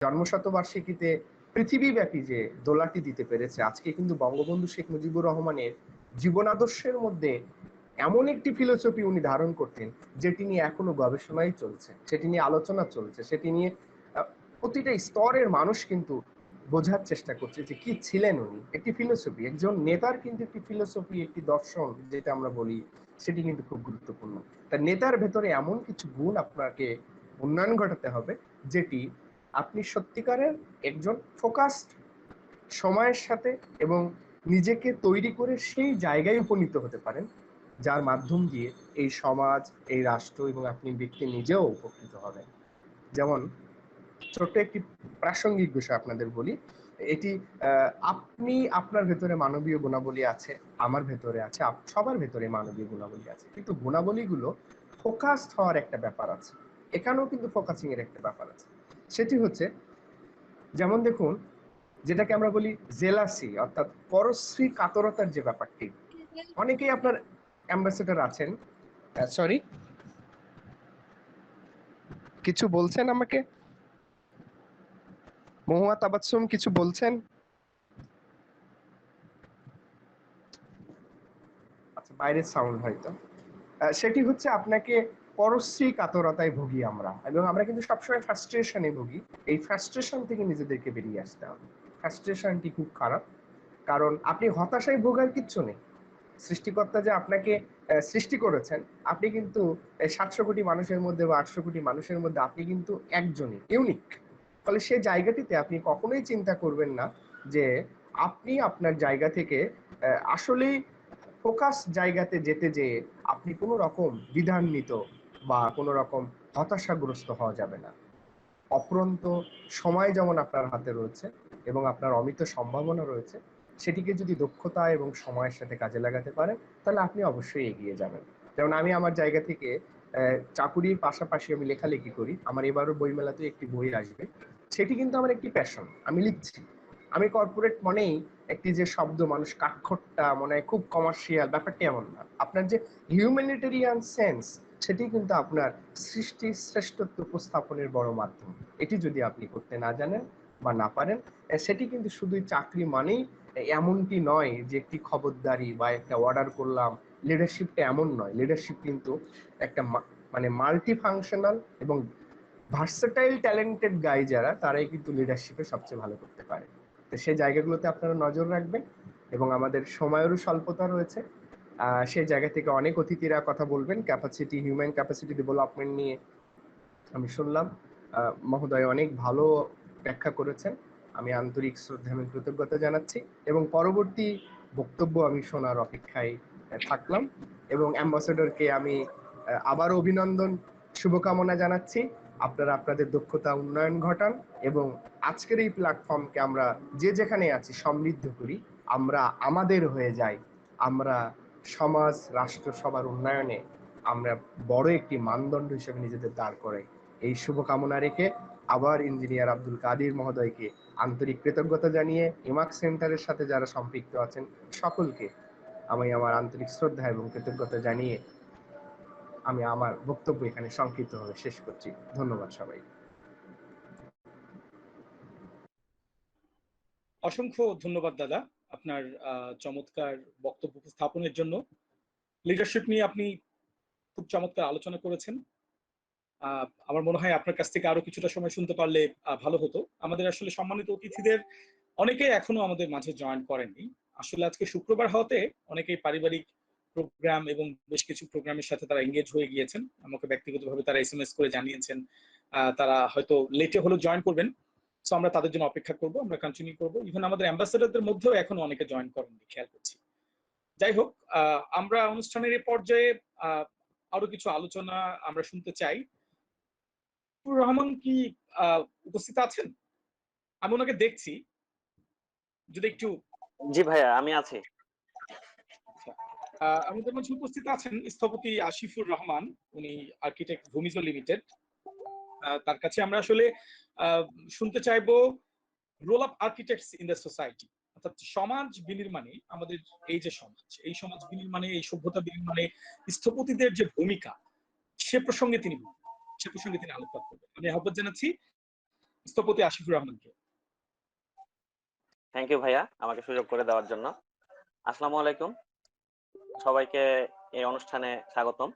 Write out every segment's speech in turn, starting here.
জন্মশতবার্ষিকীতে পৃথিবীব্যাপী যে দোলাটি দিতে পেরেছে, আজকে কিন্তু বঙ্গবন্ধু শেখ মুজিবুর রহমানের জীবনাদর্শের মধ্যে এমন একটি ফিলোসফি উনি ধারণ করতেন যেটি নিয়ে এখনো গবেষণাই চলছে, সেটি নিয়ে আলোচনা চলছে, সেটি নিয়ে প্রতিটা স্তরের মানুষ কিন্তু বোঝার চেষ্টা করছে যে কি ছিলেন উনি। একটি ফিলোসফি, একজন নেতার কিন্তু একটি ফিলোসফি, একটি দর্শন যেটা আমরা বলি, সেটি কিন্তু খুব গুরুত্বপূর্ণ। তা নেতার ভেতরে এমন কিছু গুণ আপনাকে উন্নয়ন ঘটাতে হবে যেটি আপনি সত্যিকারের একজন ফোকাসড সময়ের সাথে এবং নিজেকে তৈরি করে সেই জায়গায় উপনীত হতে পারেন যার মাধ্যম দিয়ে এই সমাজ, এই রাষ্ট্র এবং আপনি ব্যক্তি নিজেও উপকৃত হবেন। যেমন ছোট্ট একটি প্রাসঙ্গিক বিষয় আপনাদের বলি, এটি আপনি আপনার ভেতরে মানবীয় গুণাবলী আছে, আমার ভেতরে আছে, সবার ভেতরে মানবীয় গুণাবলী আছে, কিন্তু গুণাবলীগুলো ফোকাসড হওয়ার একটা ব্যাপার আছে, এখানেও কিন্তু ফোকাসিং এর একটা ব্যাপার আছে। সেটি হচ্ছে, যেমন দেখুন, যেটাকে আমরা বলি জেলাসি, অর্থাৎ পরশ্রী কাতরতার যে ব্যাপারটি, অনেকেই আপনার অ্যাম্বাসেডর আছেন। সরি, কিছু বলছেন আমাকে? মহুয়া তাবাসসুম কিছু বলছেন? আচ্ছা, বাইরের সাউন্ড হয়তো। সেটি হচ্ছে, আপনাকে পরশ্রী কাতরতায় ভুগি আমরা, এবং আমরা কিন্তু সবসময় ফ্রাস্ট্রেশনে ভুগি। এই ফ্রাস্ট্রেশন থেকে নিজেদেরকে বেরিয়ে আসতে হবে। ফ্রাস্ট্রেশনটি খুব খারাপ, কারণ আপনি হতাশায় ভোগার কিচ্ছু নেই। সৃষ্টিকর্তা যে আপনাকে সৃষ্টি করেছেন, আপনি কিন্তু 700 কোটি মানুষের মধ্যে বা 800 কোটি মানুষের মধ্যে আপনি কিন্তু একজনই, ইউনিক। ফলে সেই জায়গাটিতে আপনি কখনোই চিন্তা করবেন না যে আপনি আপনার জায়গা থেকে আসলেই ফোকাস জায়গাতে যেতে যেয়ে আপনি কোনো রকম দ্বিধান্বিত বা কোনো রকম হতাশাগ্রস্ত হওয়া যাবে না। অফুরন্ত সময় যেমন আপনার হাতে রয়েছে এবং আপনার অমিত সম্ভাবনা রয়েছে, সেটিকে যদি দক্ষতা এবং সময়ের সাথে কাজে লাগাতে পারেন, তাহলে আপনি অবশ্যই এগিয়ে যাবেন। যেমন আমি আমার জায়গা থেকে চাকুরির পাশাপাশি আমি লেখালেখি করি। আমার এবারও বইমেলাতে একটি বই আসবে, সেটি কিন্তু আমার একটি প্যাশন, আমি লিখছি। আমি কর্পোরেট মনেই একটি যে শব্দ মানুষ কাঠখোট্টা মনে হয়, খুব কমার্শিয়াল, ব্যাপারটি এমন না। আপনার যে হিউম্যানিটেরিয়ান সেন্স, সেটি কিন্তু আপনার সৃষ্টির শ্রেষ্ঠত্ব উপস্থাপনের বড় মাধ্যম। এটি যদি আপনি করতে না জানেন বা না পারেন, সেটি কিন্তু শুধুই চাকরি মানেই এমনটি নয় যে একটি খবরদারি বা একটা অর্ডার করলাম। লিডারশিপটা এমন নয়, লিডারশিপ কিন্তু একটা মানে মাল্টি ফাংশনাল এবং ভার্সেটাইল ট্যালেন্টেড গাই যারা, তারাই কিন্তু লিডারশিপে সবচেয়ে ভালো করতে পারে। তো সেই জায়গাগুলোতে আপনারা নজর রাখবেন, এবং আমাদের সময়েরও স্বল্পতা রয়েছে। সেই জায়গা থেকে অনেক অতিথিরা কথা বলবেন ক্যাপাসিটি, হিউম্যান ক্যাপাসিটি ডেভেলপমেন্ট নিয়ে। আমি শুনলাম মহোদয় অনেক ভালো ব্যাখ্যা করেছেন, আমি আন্তরিক শ্রদ্ধা এবং কৃতজ্ঞতা জানাচ্ছি, এবং পরবর্তী বক্তব্য আমি শোনার অপেক্ষায় থাকলাম। এবং অ্যাম্বাসেডরকে আমি আবার অভিনন্দন, শুভকামনা জানাচ্ছি। আপনারা আপনাদের দক্ষতা উন্নয়ন ঘটান এবং আজকের এই প্ল্যাটফর্মকে আমরা যে যেখানে আছি সমৃদ্ধ করি, আমরা আমাদের হয়ে যাই, আমরা সমাজ, রাষ্ট্র, সবার উন্নয়নে আমরা বড় একটি মানদণ্ড হিসেবে নিজেদের দাঁড় করাই। এই শুভকামনা রেখে আবার ইঞ্জিনিয়ার আব্দুল কাদির মহোদয়কে আন্তরিক কৃতজ্ঞতা জানিয়ে ইমাক সেন্টারের সাথে যারা সম্পৃক্ত আছেন সকলকে আমি আমার আন্তরিক শ্রদ্ধা এবং কৃতজ্ঞতা জানিয়ে আমি আমার বক্তব্য এখানে সংক্ষিপ্তভাবে শেষ করছি। ধন্যবাদ সবাই। অসংখ্য ধন্যবাদ দাদা, আপনার চমৎকার বক্তব্য উপস্থাপনের জন্য। লিডারশিপ নিয়ে আপনি খুব চমৎকার আলোচনা করেছেন। আমার মনে হয় আপনার কাছ থেকে আরো কিছুটা সময় শুনতে পারলে ভালো হতো। আমাদের আসলে সম্মানিত অতিথিদের অনেকেই এখনো আমাদের মাঝে জয়েন করেননি। আসলে আজকে শুক্রবার হওয়াতে অনেকেই পারিবারিক প্রোগ্রাম এবং বেশ কিছু প্রোগ্রামের সাথে তারা এঙ্গেজ হয়ে গিয়েছেন। আমাকে ব্যক্তিগতভাবে তারা SMS করে জানিয়েছেন তারা হয়তো লেটে হলেও জয়েন করবেন। সো আমরা তাদের জন্য অপেক্ষা করব, আমরা কন্টিনিউ করব। ইভেন আমাদের অ্যাম্বাসেডরদের মধ্যেও এখনো অনেকে জয়েন করেননি, খেয়াল করছি। যাই হোক, আমরা অনুষ্ঠানের এই পর্যায়ে আরো কিছু আলোচনা আমরা শুনতে চাই। রহমান কি উপস্থিত আছেন? আমি ওনাকে দেখছি, যদি একটু। জি ভাইয়া, আমি আছি। আমাদের মধ্যে উপস্থিত আছেন স্থপতি আসিফুর রহমান, উনি আর্কিটেক্ট ভূমিজ লিমিটেড। তার কাছে আমরা আসলে শুনতে চাইবো role of architects in the society, অর্থাৎ সমাজ বিনির্মাণে আমাদের এই যে সমাজ, এই সমাজ বিনির্মাণে, এই সভ্যতা বিনির্মাণে স্থপতিদের যে ভূমিকা, সে প্রসঙ্গে তিনি আলোকপাত করবেন। আমি আহ্বান জানাচ্ছি স্থপতি আশিকুর রহমানকে। থ্যাংক ইউ ভাইয়া আমাকে সুযোগ করে দেওয়ার জন্য। আসসালামু আলাইকুম সবাইকে, এই অনুষ্ঠানে স্বাগতম।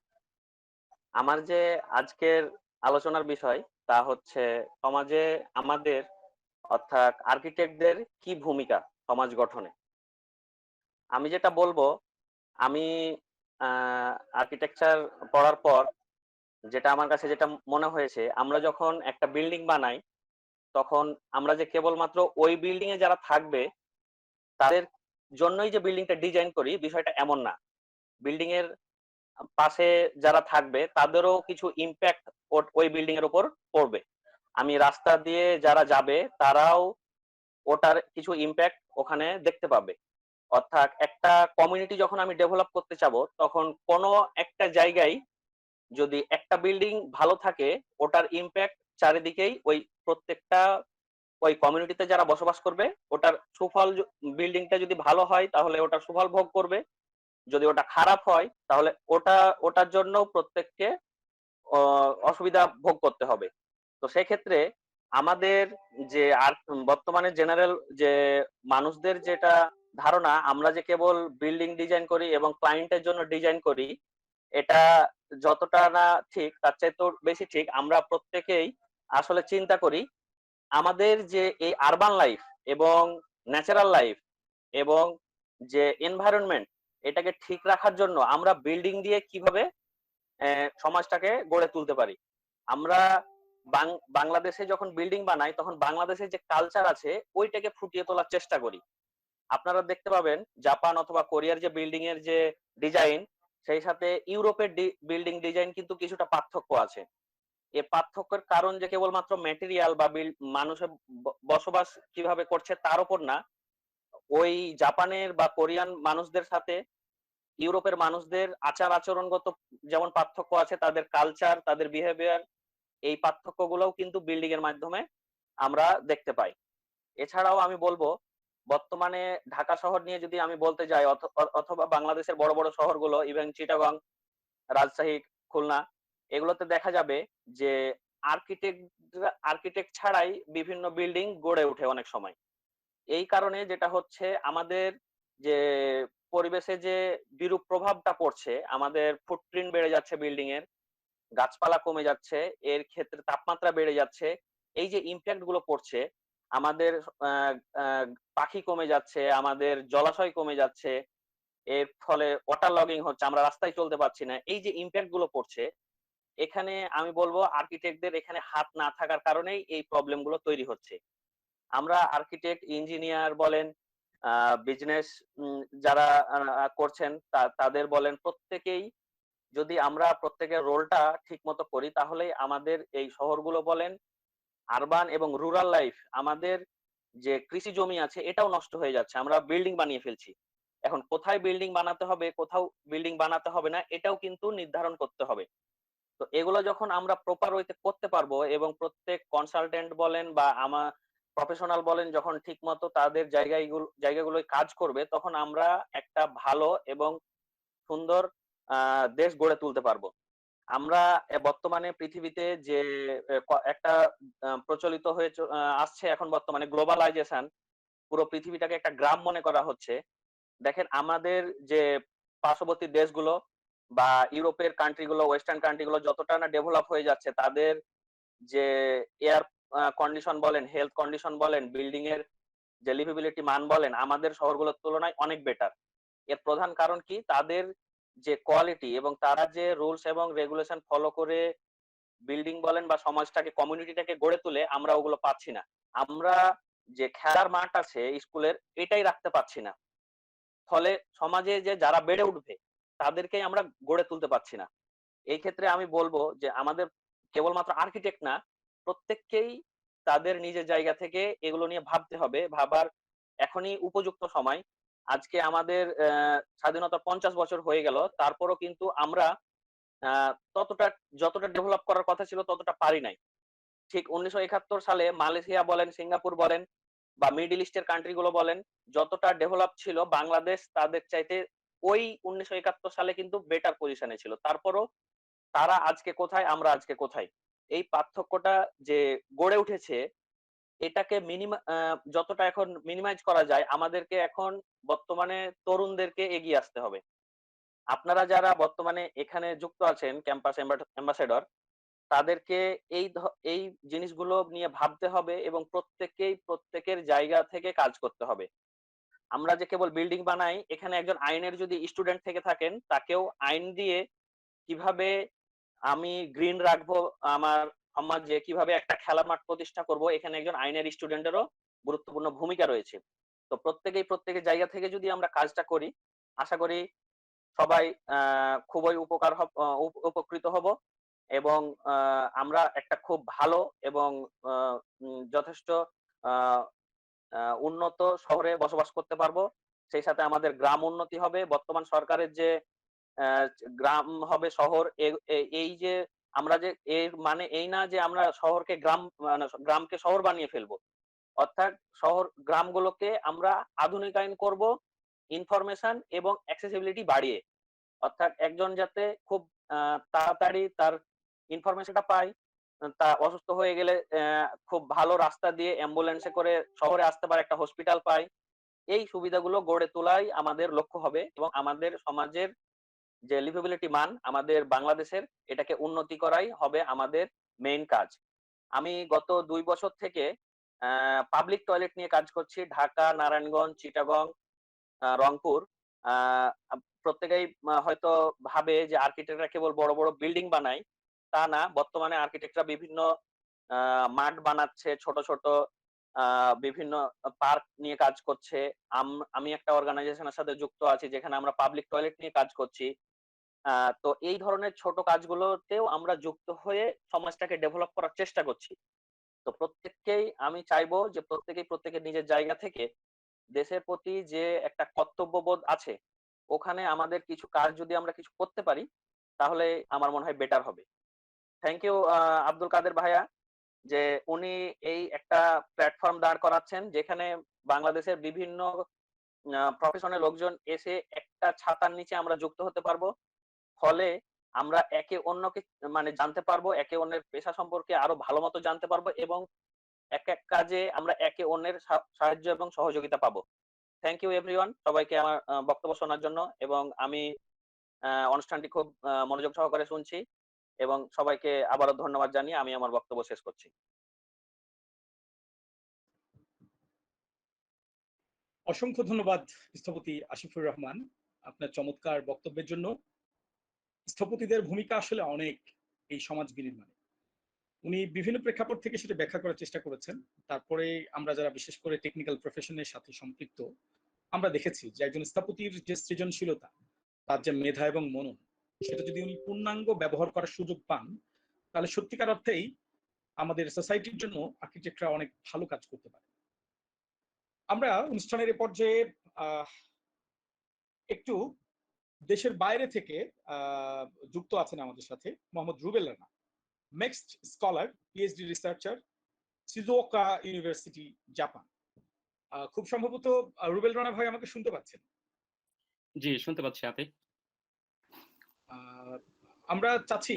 আমার যে আজকের আলোচনার বিষয় তা হচ্ছে সমাজে আমাদের অর্থাৎ আর্কিটেক্টদের কি ভূমিকা সমাজ গঠনে। আমি যেটা বলবো, আমি আর্কিটেকচার পড়ার পর যেটা আমার কাছে যেটা মনে হয়েছে, আমরা যখন একটা বিল্ডিং বানাই তখন আমরা যে কেবলমাত্র ওই বিল্ডিং এ যারা থাকবে তাদের জন্যই যে বিল্ডিংটা ডিজাইন করি, বিষয়টা এমন না। বিল্ডিং এর পাশে যারা থাকবে তাদেরও কিছু ইম্প্যাক্ট ওই বিল্ডিং এর উপর পড়বে। আমি রাস্তা দিয়ে যারা যাবে তারাও ওটার কিছু ইম্প্যাক্ট ওখানে দেখতে পাবে। অর্থাৎ একটা কমিউনিটি যখন আমি ডেভেলপ করতে চাবো, তখন কোনো একটা জায়গায় যদি একটা বিল্ডিং ভালো থাকে, ওটার ইম্প্যাক্ট চারিদিকেই ওই প্রত্যেকটা ওই কমিউনিটিতে যারা বসবাস করবে ওটার সুফল, বিল্ডিংটা যদি ভালো হয় তাহলে ওটার সুফল ভোগ করবে, যদি ওটা খারাপ হয় তাহলে ওটার জন্য প্রত্যেককে অসুবিধা ভোগ করতে হবে। তো সেক্ষেত্রে আমাদের যে আর বর্তমানে জেনারেল যে মানুষদের যেটা ধারণা, আমরা যে কেবল বিল্ডিং ডিজাইন করি এবং ক্লায়েন্টের জন্য ডিজাইন করি, এটা যতটা না ঠিক তার চাইতে বেশি ঠিক। আমরা প্রত্যেকেই আসলে চিন্তা করি আমাদের যে এই আরবান লাইফ এবং ন্যাচারাল লাইফ এবং যে এনভায়রনমেন্ট, এটাকে ঠিক রাখার জন্য আমরা বিল্ডিং দিয়ে কিভাবে সমাজটাকে গড়ে তুলতে পারি। আমরা বাংলাদেশে যখন বিল্ডিং বানাই তখন বাংলাদেশের যে কালচার আছে ওইটাকে ফুটিয়ে তোলার চেষ্টা করি। আপনারা দেখতে পাবেন জাপান অথবা কোরিয়ার যে বিল্ডিং এর যে ডিজাইন, সেই সাথে ইউরোপের বিল্ডিং ডিজাইন কিন্তু কিছুটা পার্থক্য আছে। এই পার্থক্যের কারণ যে কেবলমাত্র ম্যাটেরিয়াল বা মানুষের বসবাস কিভাবে করছে তার উপর না, ওই জাপানের বা কোরিয়ান মানুষদের সাথে ইউরোপের মানুষদের আচার আচরণগত যেমন পার্থক্য আছে, তাদের কালচার, তাদের বিহেভিয়ার, এই পার্থক্যগুলোও কিন্তু বিল্ডিং এর মাধ্যমে আমরা দেখতে পাই। এছাড়াও আমি বলবো, বর্তমানে ঢাকা শহর নিয়ে যদি আমি বলতে যাই অথবা বাংলাদেশের বড় বড় শহরগুলো, ইভেন চিটাগং, রাজশাহী, খুলনা, এগুলোতে দেখা যাবে যে আর্কিটেক্ট ছাড়াই বিভিন্ন বিল্ডিং গড়ে ওঠে অনেক সময়। এই কারণে যেটা হচ্ছে, আমাদের যে পরিবেশে যে বিরূপ প্রভাবটা পড়ছে, আমাদের ফুটপ্রিন্ট বেড়ে যাচ্ছে বিল্ডিং এর, গাছপালা কমে যাচ্ছে, এর ক্ষেত্রে তাপমাত্রা বেড়ে যাচ্ছে, এই যে ইম্প্যাক্ট গুলো পড়ছে, আমাদের পাখি কমে যাচ্ছে, আমাদের জলাশয় কমে যাচ্ছে, এর ফলে ওয়াটার লগিং হচ্ছে, আমরা রাস্তায় চলতে পারছি না, এই যে ইম্প্যাক্ট গুলো পড়ছে, এখানে আমি বলবো আর্কিটেক্টদের এখানে হাত না থাকার কারণেই এই প্রবলেম গুলো তৈরি হচ্ছে। আমরা আর্কিটেক্ট, ইঞ্জিনিয়ার বলেন, বিজনেস যারা করছেন তাদের বলেন, প্রত্যেকেই যদি আমরা প্রত্যেকের রোলটা ঠিক মতো করি তাহলেই আমাদের এই শহরগুলো বলেন, আরবান এবং রুরাল লাইফ, আমাদের যে কৃষি জমি আছে এটাও নষ্ট হয়ে যাচ্ছে, আমরা বিল্ডিং বানিয়ে ফেলছি। এখন কোথায় বিল্ডিং বানাতে হবে, কোথাও বিল্ডিং বানাতে হবে না, এটাও কিন্তু নির্ধারণ করতে হবে। তো এগুলো যখন আমরা প্রপার ওয়েতে করতে পারবো এবং প্রত্যেক কনসালটেন্ট বলেন বা আমার প্রফেশনাল বলেন যখন ঠিক মতো তাদের জায়গাগুলোয় কাজ করবে, তখন আমরা একটা ভালো এবং সুন্দর দেশ গড়ে তুলতে পারবো। আমরা বর্তমানে পৃথিবীতে যে একটা প্রচলিত হয়ে আসছে এখন বর্তমানে গ্লোবালাইজেশন, পুরো পৃথিবীটাকে একটা গ্রাম মনে করা হচ্ছে। দেখেন আমাদের যে পার্শ্ববর্তী দেশগুলো বা ইউরোপের কান্ট্রিগুলো, ওয়েস্টার্ন কান্ট্রিগুলো যতটা না ডেভেলপ হয়ে যাচ্ছে, তাদের যে এয়ার কন্ডিশন বলেন, হেলথ কন্ডিশন বলেন, বিল্ডিং এর যে লিভেবিলিটি মান বলেন, আমাদের শহরগুলোর তুলনায় অনেক বেটার। এর প্রধান কারণ কি? তাদের যে কোয়ালিটি এবং তারা যে রুলস এবং রেগুলেশন ফলো করে বিল্ডিং বলেন বা সমাজটাকে, কমিউনিটিটাকে গড়ে তুলে, আমরা ওগুলো পাচ্ছি না। আমরা যে খেলার মাঠ আছে স্কুলের, এটাই রাখতে পারছি না। ফলে সমাজে যে যারা বেড়ে উঠবে তাদেরকেই আমরা গড়ে তুলতে পারছি না। এই ক্ষেত্রে আমি বলবো যে আমাদের কেবলমাত্র আর্কিটেক্ট না, প্রত্যেককেই তাদের নিজের জায়গা থেকে এগুলো নিয়ে ভাবতে হবে। ভাবার এখনই উপযুক্ত সময়। আজকে আমাদের স্বাধীনতার 50 বছর হয়ে গেল, তারপরও কিন্তু আমরা ততটা, যতটা ডেভেলপ করার কথা ছিল ততটা পারি নাই। ঠিক 1971 সালে মালয়েশিয়া বলেন, সিঙ্গাপুর বলেন বা মিডল ইস্টের কান্ট্রি গুলো বলেন, যতটা ডেভেলপ ছিল বাংলাদেশ তাদের চাইতে ওই 1971 সালে কিন্তু বেটার পজিশনে ছিল। তারপরও তারা আজকে কোথায়, আমরা আজকে কোথায়, এই পার্থক্যটা যে গড়ে উঠেছে, এটাকে যতটা এখন মিনিমাইজ করা যায়, আমাদেরকে এখন বর্তমানে তরুণদেরকে এগিয়ে আসতে হবে। আপনারা যারা বর্তমানে এখানে যুক্ত আছেন ক্যাম্পাস অ্যাম্বাসেডর, তাদেরকে এই জিনিসগুলো নিয়ে ভাবতে হবে এবং প্রত্যেকের জায়গা থেকে কাজ করতে হবে। আমরা যে কেবল বিল্ডিং বানাই, এখানে একজন আইনের যদি স্টুডেন্ট থেকে থাকেন, তাকেও আইন দিয়ে কিভাবে আমি গ্রিন রাখবো আমার সমাজে, কিভাবে একটা খেলার মাঠ প্রতিষ্ঠা করব, এখানে একজন আইনের স্টুডেন্টেরও গুরুত্বপূর্ণ ভূমিকা রয়েছে। তো প্রত্যেকের জায়গা থেকে যদি আমরা কাজটা করি, আশা করি সবাই খুবই উপকৃত হব এবং আমরা একটা খুব ভালো এবং যথেষ্ট আহ উন্নত শহরে বসবাস করতে পারবো। সেই সাথে আমাদের গ্রাম উন্নতি হবে। বর্তমান সরকারের যে আহ, গ্রাম হবে শহর, এই যে আমরা যে, এর মানে এই না যে আমরা শহরকে গ্রাম, মানে গ্রামকে শহর বানিয়ে ফেলবো। অর্থাৎ গ্রামগুলোকে আমরা আধুনিকায়ন করব, ইনফরমেশন এবং অ্যাক্সেসিবিলিটি বাড়িয়ে। অর্থাৎ একজন যাতে খুব তাড়াতাড়ি তার ইনফরমেশনটা পায়, তা অসুস্থ হয়ে গেলে খুব ভালো রাস্তা দিয়ে অ্যাম্বুলেন্সে করে শহরে আসতে পারে, একটা হসপিটাল পায়। এই সুবিধাগুলো গড়ে তোলাই আমাদের লক্ষ্য হবে এবং আমাদের সমাজের যে লিভেবিলিটি মান আমাদের বাংলাদেশের, এটাকে উন্নতি করাই হবে আমাদের মেইন কাজ। আমি গত 2 বছর থেকে পাবলিক টয়লেট নিয়ে কাজ করছি। ঢাকা, নারায়ণগঞ্জ, চিটাগং, রংপুর। আহ প্রত্যেকেই হয়তো ভাবে যে আর্কিটেক্টরা কেবল বড় বড় বিল্ডিং বানায়। তা না, বর্তমানে আর্কিটেক্টরা বিভিন্ন মাঠ বানাচ্ছে, ছোট ছোট বিভিন্ন পার্ক নিয়ে কাজ করছে। আমি একটা অর্গানাইজেশনের সাথে যুক্ত আছি যেখানে আমরা পাবলিক টয়লেট নিয়ে কাজ করছি। তো এই ধরনের ছোট কাজগুলোতেও আমরা যুক্ত হয়ে সমাজটাকে ডেভেলপ করার চেষ্টা করছি। তো প্রত্যেককেই আমি চাইবো যে প্রত্যেকের নিজের জায়গা থেকে দেশের প্রতি যে একটা কর্তব্যবোধ আছে, ওখানে আমাদের কিছু কাজ যদি আমরা কিছু করতে পারি, তাহলে আমার মনে হয় বেটার হবে। থ্যাংক ইউ আব্দুল কাদের ভাইয়া, যে উনি এই একটা প্ল্যাটফর্ম দাঁড় করাচ্ছেন যেখানে বাংলাদেশের বিভিন্ন প্রফেশনের লোকজন এসে একটা ছাতার নিচে আমরা যুক্ত হতে পারবো। ফলে আমরা একে অন্যকে মানে জানতে পারবো, একে অন্যের পেশা সম্পর্কে আরো ভালো মতো জানতে পারবো এবং এক এক কাজে আমরা একে অন্যের সাহায্য এবং সহযোগিতা পাবো। থ্যাংক ইউ এভরিওয়ান, সবাইকে আমার বক্তব্য শোনার জন্য। এবং আমি অনুষ্ঠানটি খুব মনোযোগ সহকারে শুনছি এবং সবাইকে আবারও ধন্যবাদ জানিয়ে আমি আমার বক্তব্য শেষ করছি। অসংখ্য ধন্যবাদ স্থপতি আসিফুর রহমান আপনার চমৎকার বক্তব্যের জন্য। স্থপতিদের ভূমিকা আসলে অনেক এই সমাজ বিনির্মাণে। উনি বিভিন্ন প্রেক্ষাপট থেকে সেটা ব্যাখ্যা করার চেষ্টা করেছেন। তারপরে আমরা যারা বিশেষ করে টেকনিক্যাল প্রফেশনের সাথে সম্পৃক্ত, আমরা দেখেছি যে একজন স্থপতির যে সৃজনশীলতা, তার যে মেধা এবং মনন, সেটা যদি উনি পূর্ণাঙ্গ ব্যবহার করার সুযোগ পান, তাহলে সত্যিকার অর্থেই আমাদের সোসাইটির জন্য আর্কিটেক্টরা অনেক ভালো কাজ করতে পারে। আমরা অনুষ্ঠানের এ পর্যায়ে একটু দেশের বাইরে থেকে যুক্ত আছেন আমাদের সাথে Mohammad Rubel Rana, MEXT scholar, PhD researcher, Shizuoka university, Japan. খুব সম্ভবত রুবেল রানা ভাই আমাকে শুনতে পাচ্ছেন? জি, শুনতে পাচ্ছি আপনি। আমরা চাচ্ছি